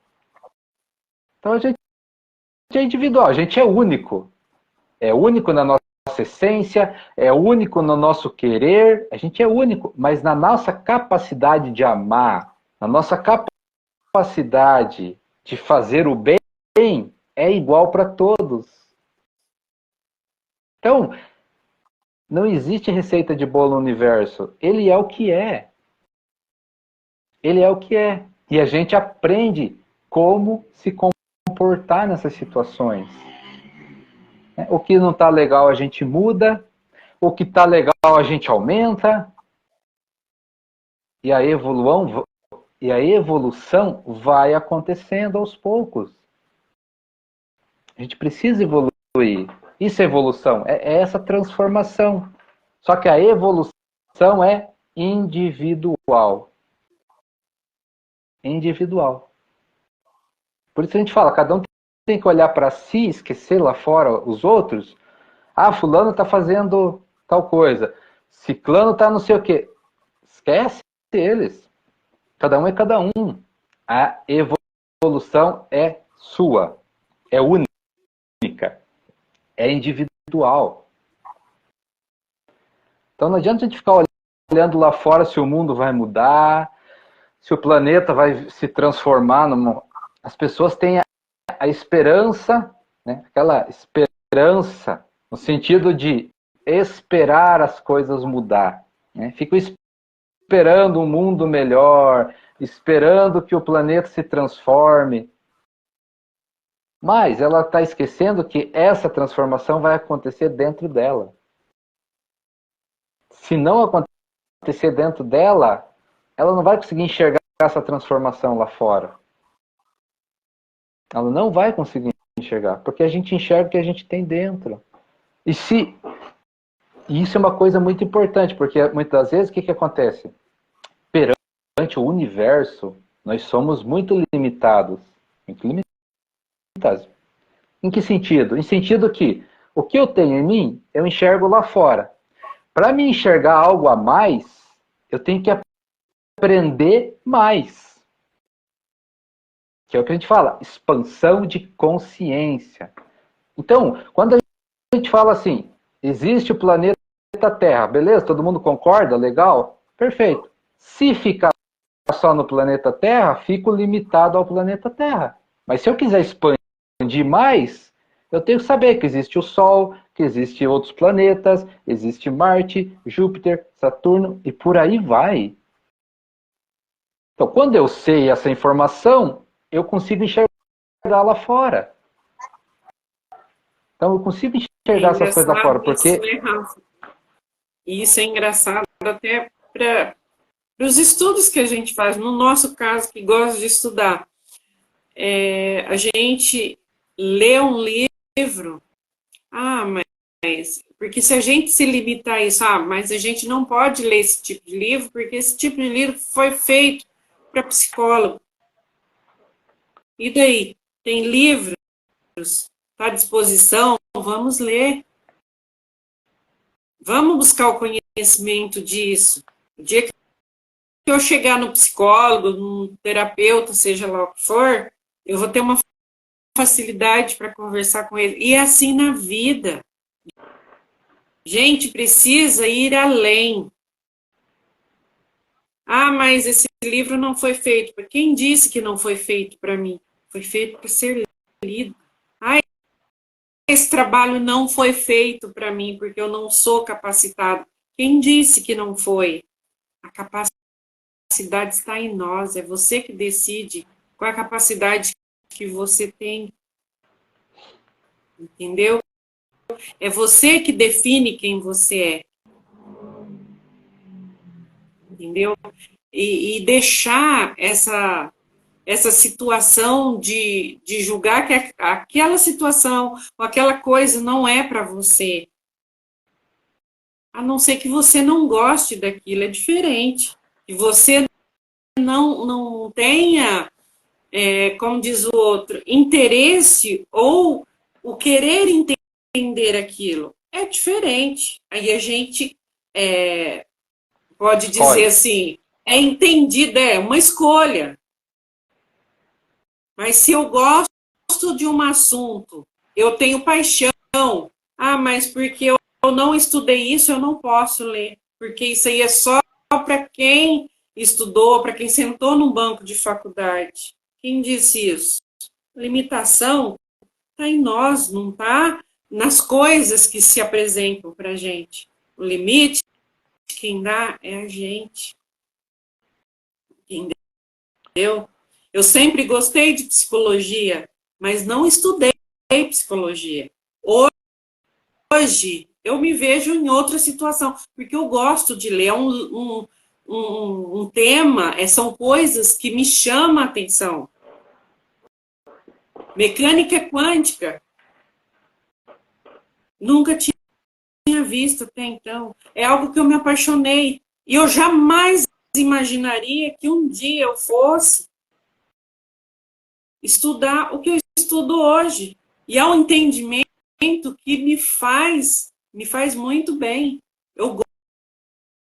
Então a gente é individual, a gente é único. É único na nossa essência, é único no nosso querer, a gente é único, mas na nossa capacidade de amar, na nossa capacidade de fazer o bem, é igual para todos. Então, não existe receita de bolo no universo. Ele é o que é. Ele é o que é. E a gente aprende como se comportar nessas situações. O que não está legal a gente muda. O que está legal a gente aumenta. E a evolução vai acontecendo aos poucos. A gente precisa evoluir. Isso é evolução, é essa transformação. Só que a evolução é individual. Individual. Por isso a gente fala, cada um tem que olhar para si, esquecer lá fora os outros. Ah, fulano está fazendo tal coisa. Ciclano está não sei o quê. Esquece eles. Cada um é cada um. A evolução é sua. É única. É individual. Então não adianta a gente ficar olhando lá fora se o mundo vai mudar, se o planeta vai se transformar. As pessoas têm a esperança, né? Aquela esperança no sentido de esperar as coisas mudar. Né? Ficam esperando um mundo melhor, esperando que o planeta se transforme. Mas ela está esquecendo que essa transformação vai acontecer dentro dela. Se não acontecer dentro dela, ela não vai conseguir enxergar essa transformação lá fora. Ela não vai conseguir enxergar, porque a gente enxerga o que a gente tem dentro. E isso é uma coisa muito importante, porque muitas vezes o que acontece? Perante o universo, nós somos muito limitados. Muito limitados. Em que sentido? Em sentido que o que eu tenho em mim, eu enxergo lá fora. Para me enxergar algo a mais, eu tenho que aprender mais. Que é o que a gente fala, expansão de consciência. Então, quando a gente fala assim, existe o planeta Terra, beleza? Todo mundo concorda? Legal? Perfeito. Se ficar só no planeta Terra, fico limitado ao planeta Terra. Mas se eu quiser expandir mais, eu tenho que saber que existe o Sol, que existem outros planetas, existe Marte, Júpiter, Saturno e por aí vai. Então, quando eu sei essa informação, eu consigo enxergar lá fora. Então, eu consigo É enxergar essas coisas lá fora, engraçado isso, porque... né, Rafa? E isso é engraçado até para os estudos que a gente faz. No nosso caso, que gosta de estudar, a gente lê um livro, mas porque se a gente se limitar a isso, mas a gente não pode ler esse tipo de livro, porque esse tipo de livro foi feito para psicólogo. E daí? Tem livros, está à disposição, vamos ler. Vamos buscar o conhecimento disso. O dia que eu chegar no psicólogo, no terapeuta, seja lá o que for, eu vou ter uma facilidade para conversar com ele. E é assim na vida. Gente, precisa ir além. Mas esse livro não foi feito. Quem disse que não foi feito para mim? Foi feito para ser lido. Esse trabalho não foi feito para mim porque eu não sou capacitado. Quem disse que não foi? A capacidade está em nós. É você que decide qual é a capacidade que você tem. Entendeu? É você que define quem você é. Entendeu? E deixar essa situação de julgar que aquela situação ou aquela coisa não é para você. A não ser que você não goste daquilo, é diferente. E você não tenha, como diz o outro, interesse ou o querer entender aquilo. É diferente. Aí a gente pode dizer assim, é entendido, é uma escolha. Mas se eu gosto de um assunto, eu tenho paixão, mas porque eu não estudei isso, eu não posso ler, porque isso aí é só para quem estudou, para quem sentou num banco de faculdade. Quem disse isso? Limitação está em nós, não está nas coisas que se apresentam para a gente. O limite, quem dá é a gente. Entendeu? Eu sempre gostei de psicologia, mas não estudei psicologia. Hoje, eu me vejo em outra situação, porque eu gosto de ler. É um tema, são coisas que me chamam a atenção. Mecânica quântica. Nunca tinha visto até então. É algo que eu me apaixonei. E eu jamais imaginaria que um dia eu fosse estudar o que eu estudo hoje. E é um entendimento que me faz muito bem. Eu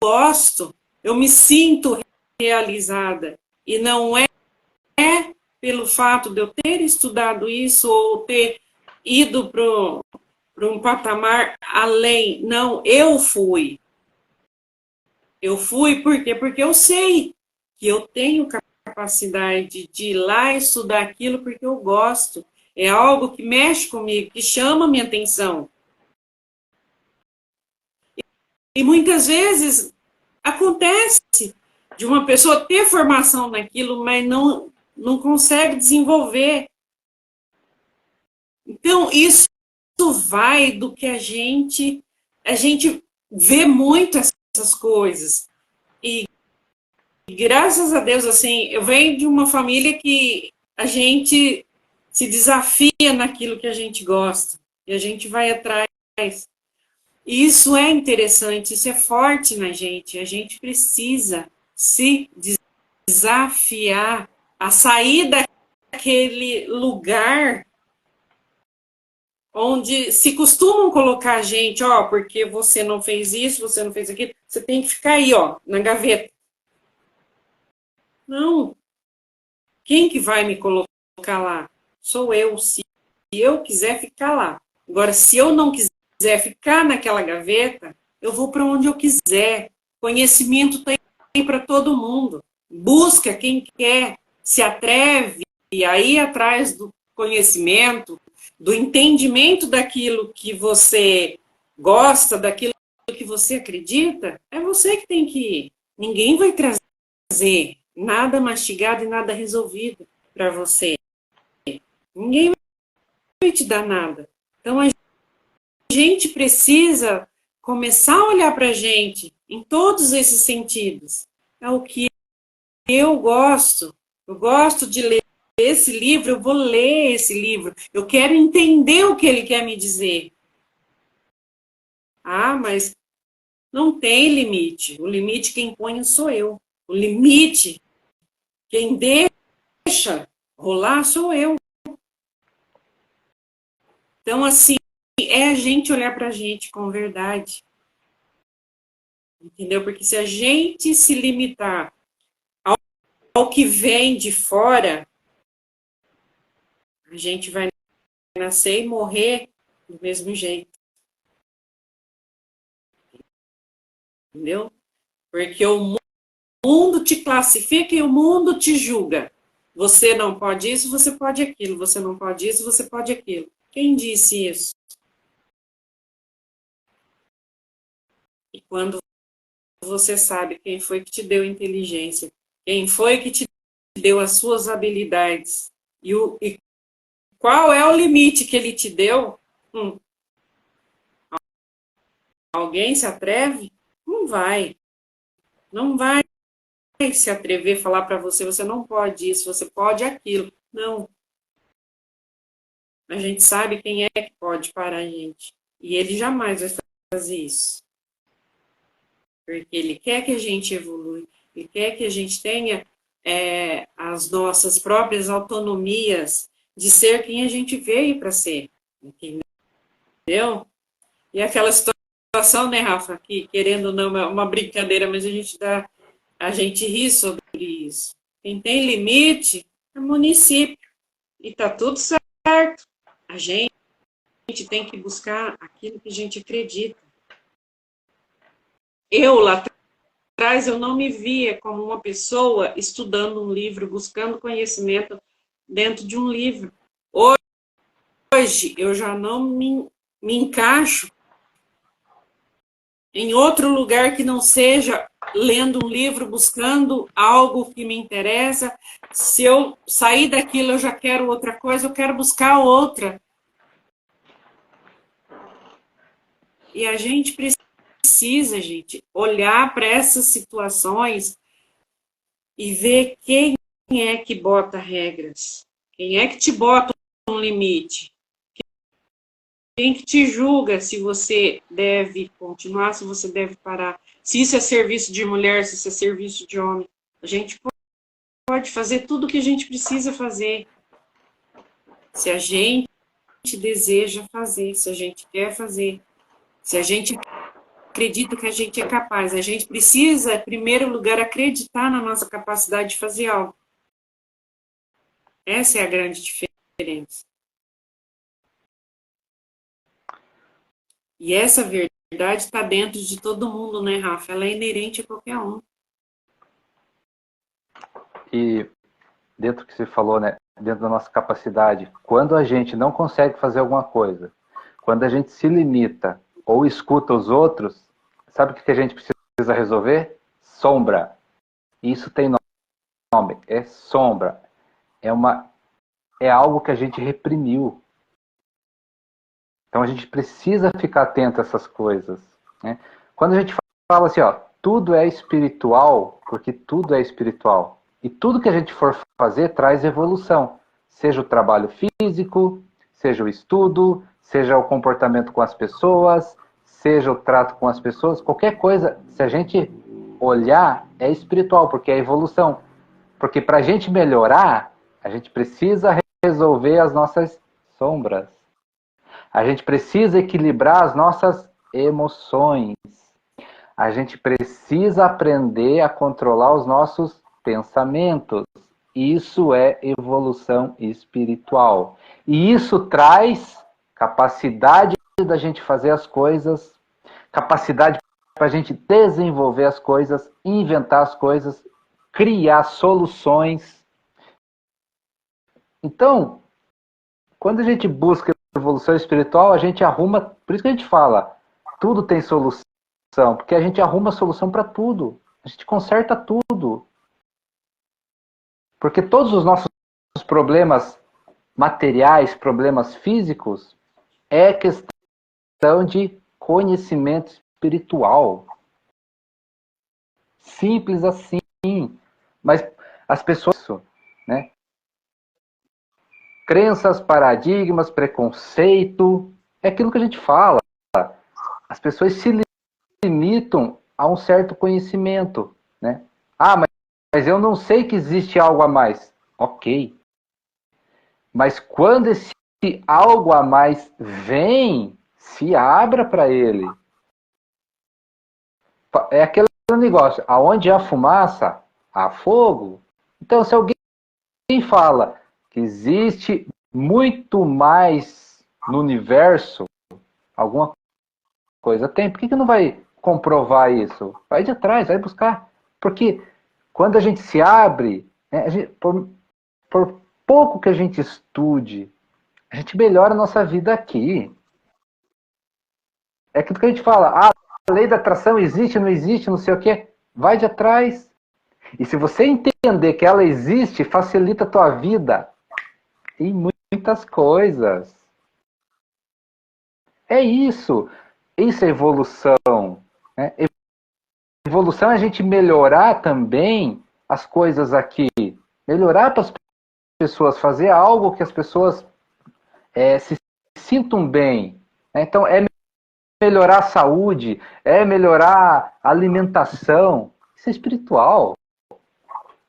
gosto, eu me sinto realizada. E não é pelo fato de eu ter estudado isso ou ter ido para um patamar além. Não, eu fui. Eu fui por quê? Porque eu sei que eu tenho capacidade de ir lá estudar aquilo porque eu gosto. É algo que mexe comigo, que chama a minha atenção. E muitas vezes acontece de uma pessoa ter formação naquilo, mas não consegue desenvolver. Então, isso vai do que a gente vê muito essas coisas. E graças a Deus, assim, eu venho de uma família que a gente se desafia naquilo que a gente gosta. E a gente vai atrás. E isso é interessante, isso é forte na gente. A gente precisa se desafiar a sair daquele lugar onde se costumam colocar a gente, ó, porque você não fez isso, você não fez aquilo, você tem que ficar aí, ó, na gaveta. Não. Quem que vai me colocar lá? Sou eu, se eu quiser ficar lá. Agora, se eu não quiser ficar naquela gaveta, eu vou para onde eu quiser. Conhecimento está aí para todo mundo. Busca quem quer, se atreve a ir atrás do conhecimento, do entendimento daquilo que você gosta, daquilo que você acredita, é você que tem que ir. Ninguém vai trazer nada mastigado e nada resolvido para você. Ninguém vai te dar nada. Então a gente precisa começar a olhar para a gente em todos esses sentidos. É o que eu gosto. Eu gosto de ler esse livro, eu vou ler esse livro. Eu quero entender o que ele quer me dizer. Ah, mas não tem limite. O limite quem põe sou eu. O limite quem deixa rolar sou eu. Então, assim, é a gente olhar para a gente com verdade. Entendeu? Porque se a gente se limitar ao que vem de fora, a gente vai nascer e morrer do mesmo jeito. Entendeu? Porque o mundo te classifica e o mundo te julga. Você não pode isso, você pode aquilo. Você não pode isso, você pode aquilo. Quem disse isso? E quando você sabe quem foi que te deu inteligência, quem foi que te deu as suas habilidades e qual é o limite que ele te deu? Alguém se atreve? Não vai. Não vai se atrever a falar para você, você não pode isso, você pode aquilo. Não. A gente sabe quem é que pode parar a gente. E ele jamais vai fazer isso. Porque ele quer que a gente evolui. Ele quer que a gente tenha as nossas próprias autonomias de ser quem a gente veio para ser. Entendeu? E aquela situação, né, Rafa, que querendo ou não é uma brincadeira, mas a gente ri sobre isso. Quem tem limite é o município. E tá tudo certo. A gente tem que buscar aquilo que a gente acredita. Eu, lá atrás, eu não me via como uma pessoa estudando um livro, buscando conhecimento dentro de um livro. Hoje, eu já não me encaixo em outro lugar que não seja lendo um livro, buscando algo que me interessa. Se eu sair daquilo, eu já quero outra coisa, eu quero buscar outra. E a gente precisa, gente, olhar para essas situações e ver quem é que bota regras. Quem é que te bota um limite? Quem que te julga se você deve continuar, se você deve parar? Se isso é serviço de mulher, se isso é serviço de homem. A gente pode fazer tudo o que a gente precisa fazer. Se a gente deseja fazer, se a gente quer fazer, se a gente acredita que a gente é capaz. A gente precisa, em primeiro lugar, acreditar na nossa capacidade de fazer algo. Essa é a grande diferença. E essa verdade está dentro de todo mundo, né, Rafa? Ela é inerente a qualquer um. E dentro do que você falou, né, dentro da nossa capacidade, quando a gente não consegue fazer alguma coisa, quando a gente se limita ou escuta os outros, sabe o que a gente precisa resolver? Sombra. Isso tem nome, é sombra. É algo que a gente reprimiu. Então a gente precisa ficar atento a essas coisas, né? Quando a gente fala assim, ó, tudo é espiritual, porque tudo é espiritual. E tudo que a gente for fazer traz evolução. Seja o trabalho físico, seja o estudo, seja o comportamento com as pessoas, seja o trato com as pessoas, qualquer coisa, se a gente olhar, é espiritual, porque é evolução. Porque para a gente melhorar, a gente precisa resolver as nossas sombras. A gente precisa equilibrar as nossas emoções. A gente precisa aprender a controlar os nossos pensamentos. Isso é evolução espiritual. E isso traz capacidade da gente fazer as coisas, capacidade para a gente desenvolver as coisas, inventar as coisas, criar soluções. Então, quando a gente busca evolução espiritual, a gente arruma, por isso que a gente fala, tudo tem solução, porque a gente arruma solução para tudo, a gente conserta tudo. Porque todos os nossos problemas materiais, problemas físicos, é questão de conhecimento espiritual. Simples assim. Mas as pessoas, né? Crenças, paradigmas, preconceito, é aquilo que a gente fala. As pessoas se limitam a um certo conhecimento, né? Ah, mas eu não sei que existe algo a mais. Ok. Mas quando esse algo a mais vem, se abra para ele. É aquele negócio, aonde há fumaça, há fogo. Então, se alguém fala que existe muito mais no universo, alguma coisa tem, por que não vai comprovar isso? Vai de trás, vai buscar. Porque quando a gente se abre, né, por pouco que a gente estude, a gente melhora a nossa vida aqui. É aquilo que a gente fala, a lei da atração existe, não existe, não sei o quê. Vai de atrás. E se você entender que ela existe, facilita a tua vida em muitas coisas. É isso. Isso é evolução. Né? Evolução é a gente melhorar também as coisas aqui. Melhorar para as pessoas, fazer algo que as pessoas se sintam bem. Então, é melhorar a saúde, é melhorar a alimentação. Isso é espiritual.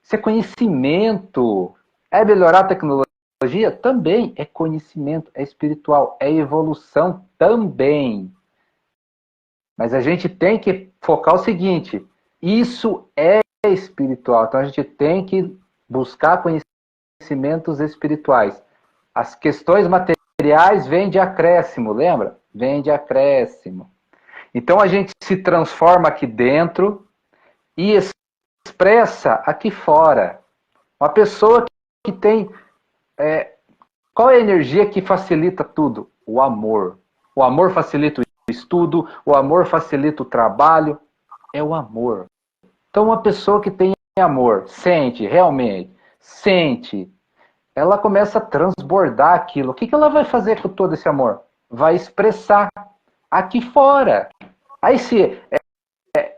Isso é conhecimento. É melhorar a tecnologia? Também é conhecimento, é espiritual, é evolução também. Mas a gente tem que focar o seguinte, isso é espiritual, então a gente tem que buscar conhecimentos espirituais. As questões materiais vêm de acréscimo, lembra? Vêm de acréscimo. Então a gente se transforma aqui dentro e expressa aqui fora. Uma pessoa que tem... qual é a energia que facilita tudo? O amor. O amor facilita o estudo, o amor facilita o trabalho. É o amor. Então uma pessoa que tem amor, sente realmente, sente, ela começa a transbordar aquilo. O que ela vai fazer com todo esse amor? Vai expressar aqui fora. Aí se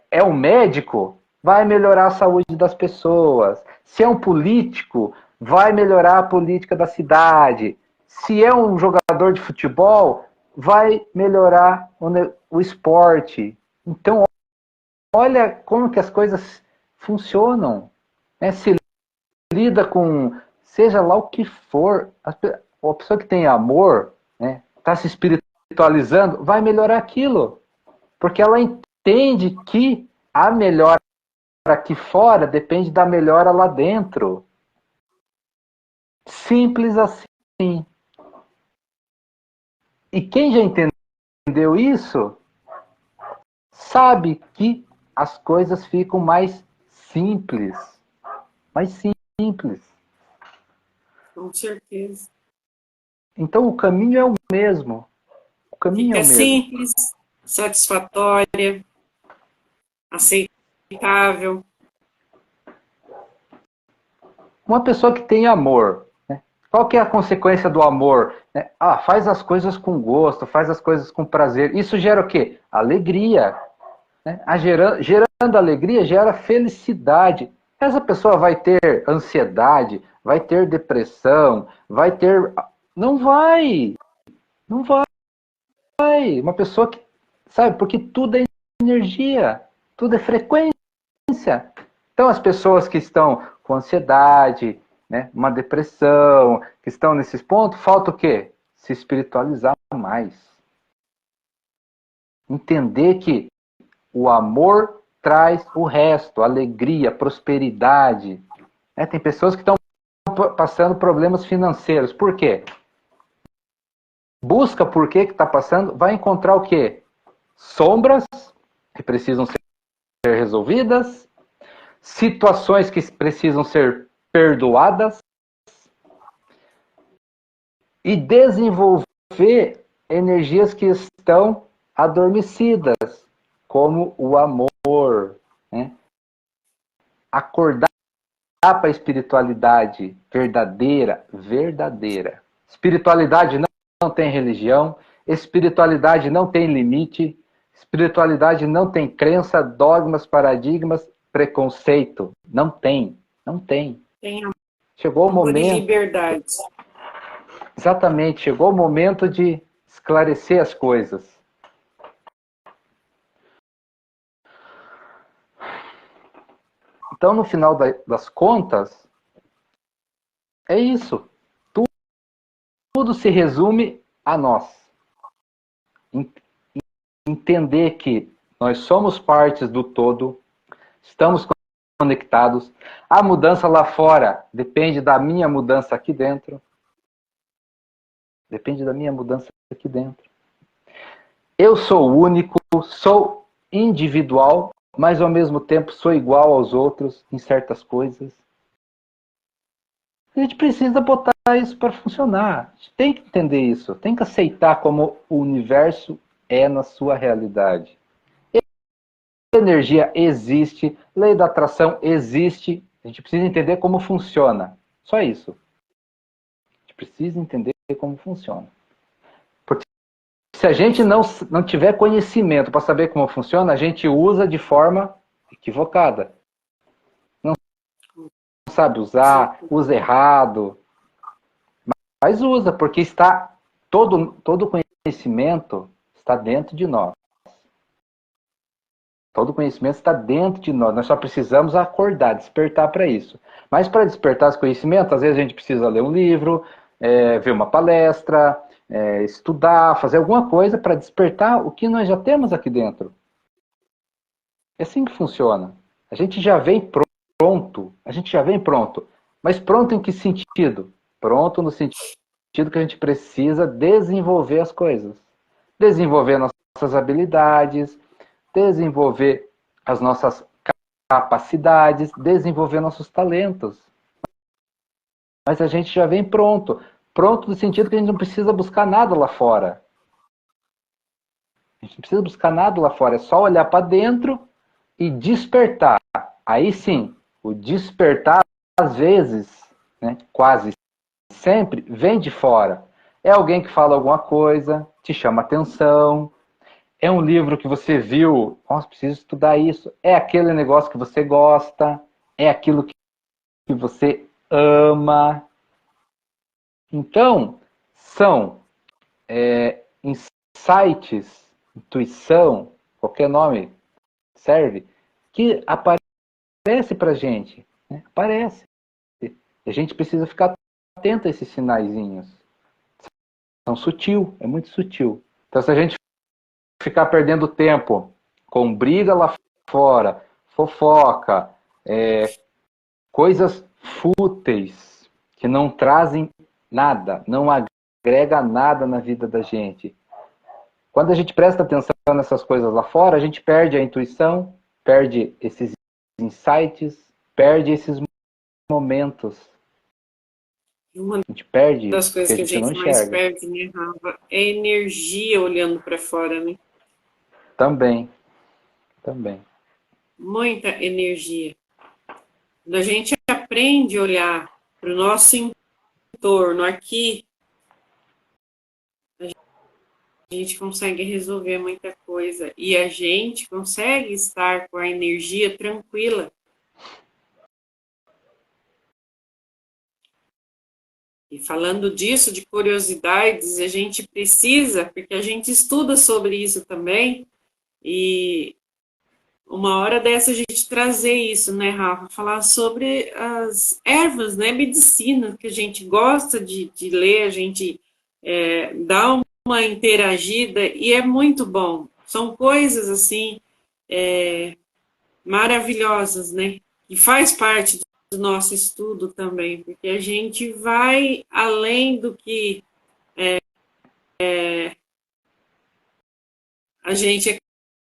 é um médico, vai melhorar a saúde das pessoas. Se é um político, vai melhorar a política da cidade. Se é um jogador de futebol, vai melhorar o esporte. Então, olha como que as coisas funcionam. Né? Se lida com, seja lá o que for, a pessoa que tem amor, né, está se espiritualizando, vai melhorar aquilo. Porque ela entende que a melhora aqui fora depende da melhora lá dentro. Simples assim. E quem já entendeu isso, sabe que as coisas ficam mais simples. Mais simples. Com certeza. Então o caminho é o mesmo. O caminho é o mesmo. Simples, satisfatória, aceitável. Uma pessoa que tem amor, né? Qual que é a consequência do amor? Né? Faz as coisas com gosto, faz as coisas com prazer. Isso gera o quê? Alegria. Né? Gerando alegria, gera felicidade. Essa pessoa vai ter ansiedade, vai ter depressão, vai ter... Não vai! Não vai! Uma pessoa que... Sabe, porque tudo é energia, tudo é frequência. Então as pessoas que estão com ansiedade, né, uma depressão, que estão nesses pontos, falta o quê? Se espiritualizar mais. Entender que o amor traz o resto, alegria, prosperidade. Tem pessoas que estão passando problemas financeiros. Por quê? Busca por que está passando, vai encontrar o quê? Sombras que precisam ser resolvidas, situações que precisam ser perdoadas e desenvolver energias que estão adormecidas, como o amor, né? Acordar para a espiritualidade verdadeira. Espiritualidade não tem religião, espiritualidade não tem limite, espiritualidade não tem crença, dogmas, paradigmas, preconceito. Não tem. Tem Chegou o amor e momento. liberdade. Exatamente, chegou o momento de esclarecer as coisas. Então, no final das contas, é isso. Tudo se resume a nós. Entender que nós somos partes do todo, estamos conectados. A mudança lá fora depende da minha mudança aqui dentro. Eu sou único, sou individual, mas ao mesmo tempo sou igual aos outros em certas coisas. A gente precisa botar isso para funcionar. A gente tem que entender isso, tem que aceitar como o universo é na sua realidade. Energia existe, lei da atração existe, a gente precisa entender como funciona. Só isso. A gente precisa entender como funciona. Porque se a gente não tiver conhecimento para saber como funciona, a gente usa de forma equivocada. Não sabe usar, usa errado. Mas usa, porque está todo conhecimento está dentro de nós. Todo conhecimento está dentro de nós. Nós só precisamos acordar, despertar para isso. Mas para despertar esse conhecimento, às vezes a gente precisa ler um livro, ver uma palestra, estudar, fazer alguma coisa para despertar o que nós já temos aqui dentro. É assim que funciona. A gente já vem pronto. Mas pronto em que sentido? Pronto no sentido que a gente precisa desenvolver as coisas. Desenvolver nossas habilidades, desenvolver as nossas capacidades, desenvolver nossos talentos. Mas a gente já vem pronto. Pronto no sentido que a gente não precisa buscar nada lá fora. A gente não precisa buscar nada lá fora. É só olhar para dentro e despertar. Aí sim, o despertar, às vezes, né, quase sempre, vem de fora. É alguém que fala alguma coisa, te chama atenção. É um livro que você viu, nossa, preciso estudar isso. É aquele negócio que você gosta, é aquilo que você ama. Então, são insights, intuição, qualquer nome serve, que aparece pra gente. Né? Aparece. A gente precisa ficar atento a esses sinaizinhos. São sutil, é muito sutil. Então, se a gente ficar perdendo tempo com briga lá fora, fofoca, coisas fúteis que não trazem nada, não agrega nada na vida da gente. Quando a gente presta atenção nessas coisas lá fora, a gente perde a intuição, perde esses insights, perde esses momentos. Uma A gente perde das isso, coisas porque que a a gente não gente mais enxerga. perde, né, Rafa, é energia olhando para fora, né? Também. Muita energia. Quando a gente aprende a olhar para o nosso entorno aqui, a gente consegue resolver muita coisa. E a gente consegue estar com a energia tranquila. E falando disso, de curiosidades, a gente precisa, porque a gente estuda sobre isso também, e uma hora dessa a gente trazer isso, né, Rafa? Falar sobre as ervas, né, medicina, que a gente gosta de ler, a gente dá uma interagida e é muito bom. São coisas assim maravilhosas, né? E faz parte do nosso estudo também, porque a gente vai além do que a gente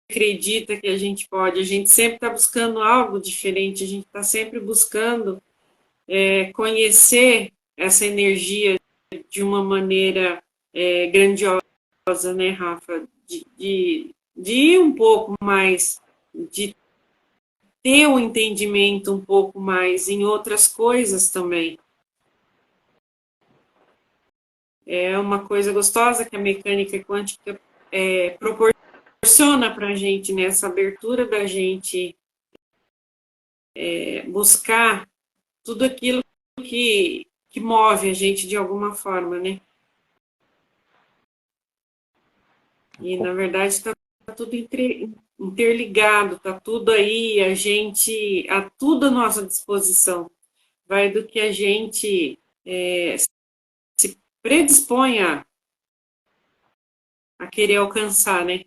acredita que a gente pode. A gente sempre está buscando algo diferente, a gente está sempre buscando conhecer essa energia de uma maneira grandiosa, né, Rafa? De ir um pouco mais, de ter um entendimento um pouco mais em outras coisas também. É uma coisa gostosa que a mecânica quântica proporciona para a gente, né? Essa abertura da gente buscar tudo aquilo que move a gente de alguma forma, né? E, na verdade, está tudo interligado, está tudo aí, tudo à nossa disposição. Vai do que a gente se predispõe a querer alcançar, né?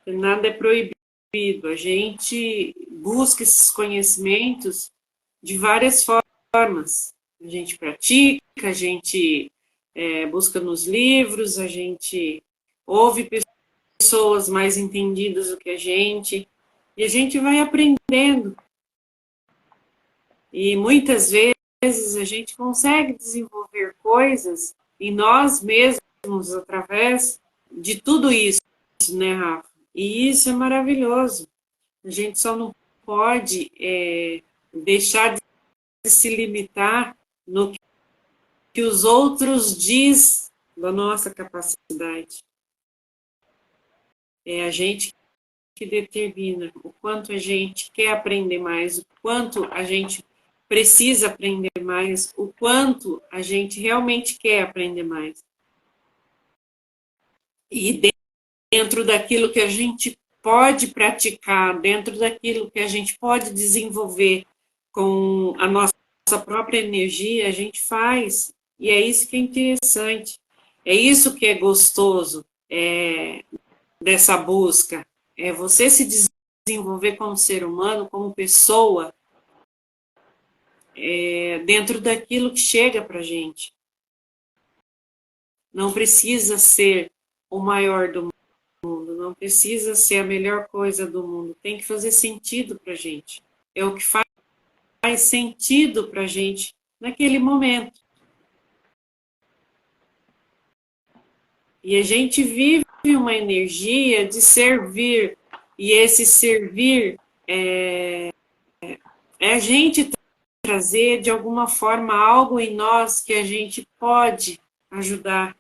Nada é proibido. A gente busca esses conhecimentos de várias formas. A gente pratica, a gente busca nos livros, a gente ouve pessoas mais entendidas do que a gente, e a gente vai aprendendo. E muitas vezes a gente consegue desenvolver coisas em nós mesmos através de tudo isso, né, Rafa? E isso é maravilhoso. A gente só não pode deixar de se limitar no que os outros diz da nossa capacidade. É a gente que determina o quanto a gente quer aprender mais, o quanto a gente precisa aprender mais, o quanto a gente realmente quer aprender mais. E dentro daquilo que a gente pode praticar, dentro daquilo que a gente pode desenvolver com a nossa própria energia, a gente faz. E é isso que é interessante. É isso que é gostoso dessa busca. É você se desenvolver como ser humano, como pessoa, dentro daquilo que chega para a gente. Não precisa ser o maior do mundo, não precisa ser a melhor coisa do mundo. Tem que fazer sentido para a gente. É o que faz sentido para a gente naquele momento. E a gente vive uma energia de servir, e esse servir é a gente trazer de alguma forma algo em nós que a gente pode ajudar,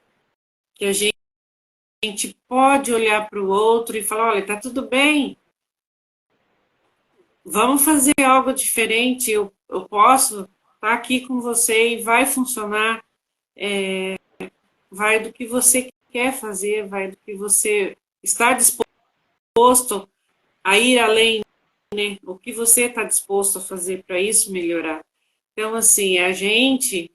que a gente pode olhar para o outro e falar, olha, tá tudo bem, vamos fazer algo diferente, eu posso estar aqui com você e vai funcionar, vai do que você quer fazer, vai do que você está disposto a ir além, né? O que você está disposto a fazer para isso melhorar. Então, assim, a gente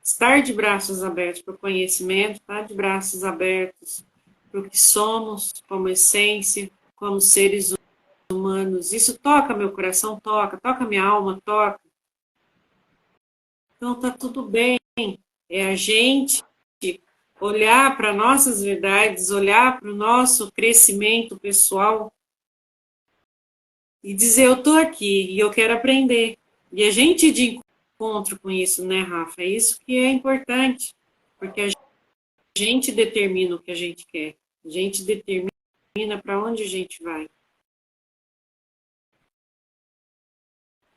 estar de braços abertos para o conhecimento, estar de braços abertos para o que somos como essência, como seres humanos. Isso toca meu coração, toca minha alma, toca. Então tá tudo bem. É a gente olhar para nossas verdades, olhar para o nosso crescimento pessoal e dizer, eu estou aqui e eu quero aprender. E a gente de encontro com isso, né, Rafa? É isso que é importante, porque a gente determina o que a gente quer, a gente determina para onde a gente vai.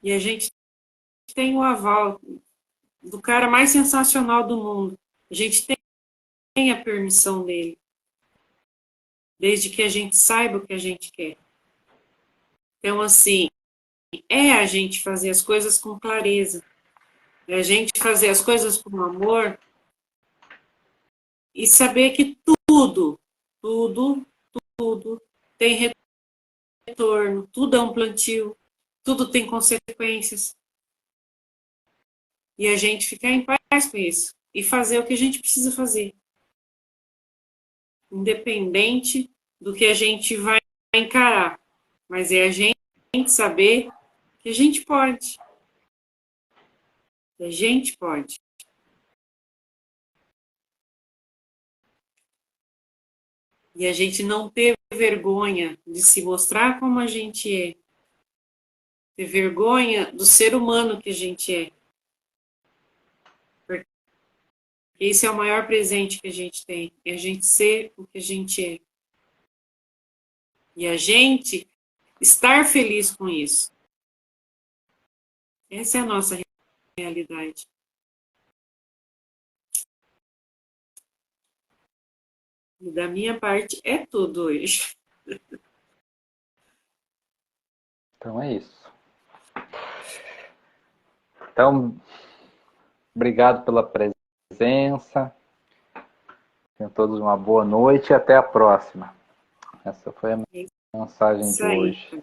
E a gente tem o aval do cara mais sensacional do mundo. A gente tem a permissão dele, desde que a gente saiba o que a gente quer. Então, assim, é a gente fazer as coisas com clareza, é a gente fazer as coisas com amor e saber que tudo, tudo, tudo tem retorno, tudo é um plantio, tudo tem consequências. E a gente ficar em paz com isso. e fazer o que a gente precisa fazer. Independente do que a gente vai encarar. Mas é a gente saber que a gente pode. Que a gente pode. E a gente não ter vergonha de se mostrar como a gente é. Ter vergonha do ser humano que a gente é. Porque esse é o maior presente que a gente tem. É a gente ser o que a gente é. E a gente estar feliz com isso. Essa é a nossa realidade. E da minha parte é tudo hoje. Então é isso. Então, obrigado pela presença. Tenham todos uma boa noite e até a próxima. Essa foi a mensagem de hoje.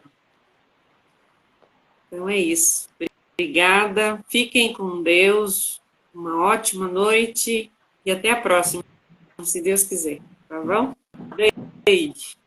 Então é isso. Obrigada. Fiquem com Deus. Uma ótima noite e até a próxima, se Deus quiser. Tá bom? Beijo.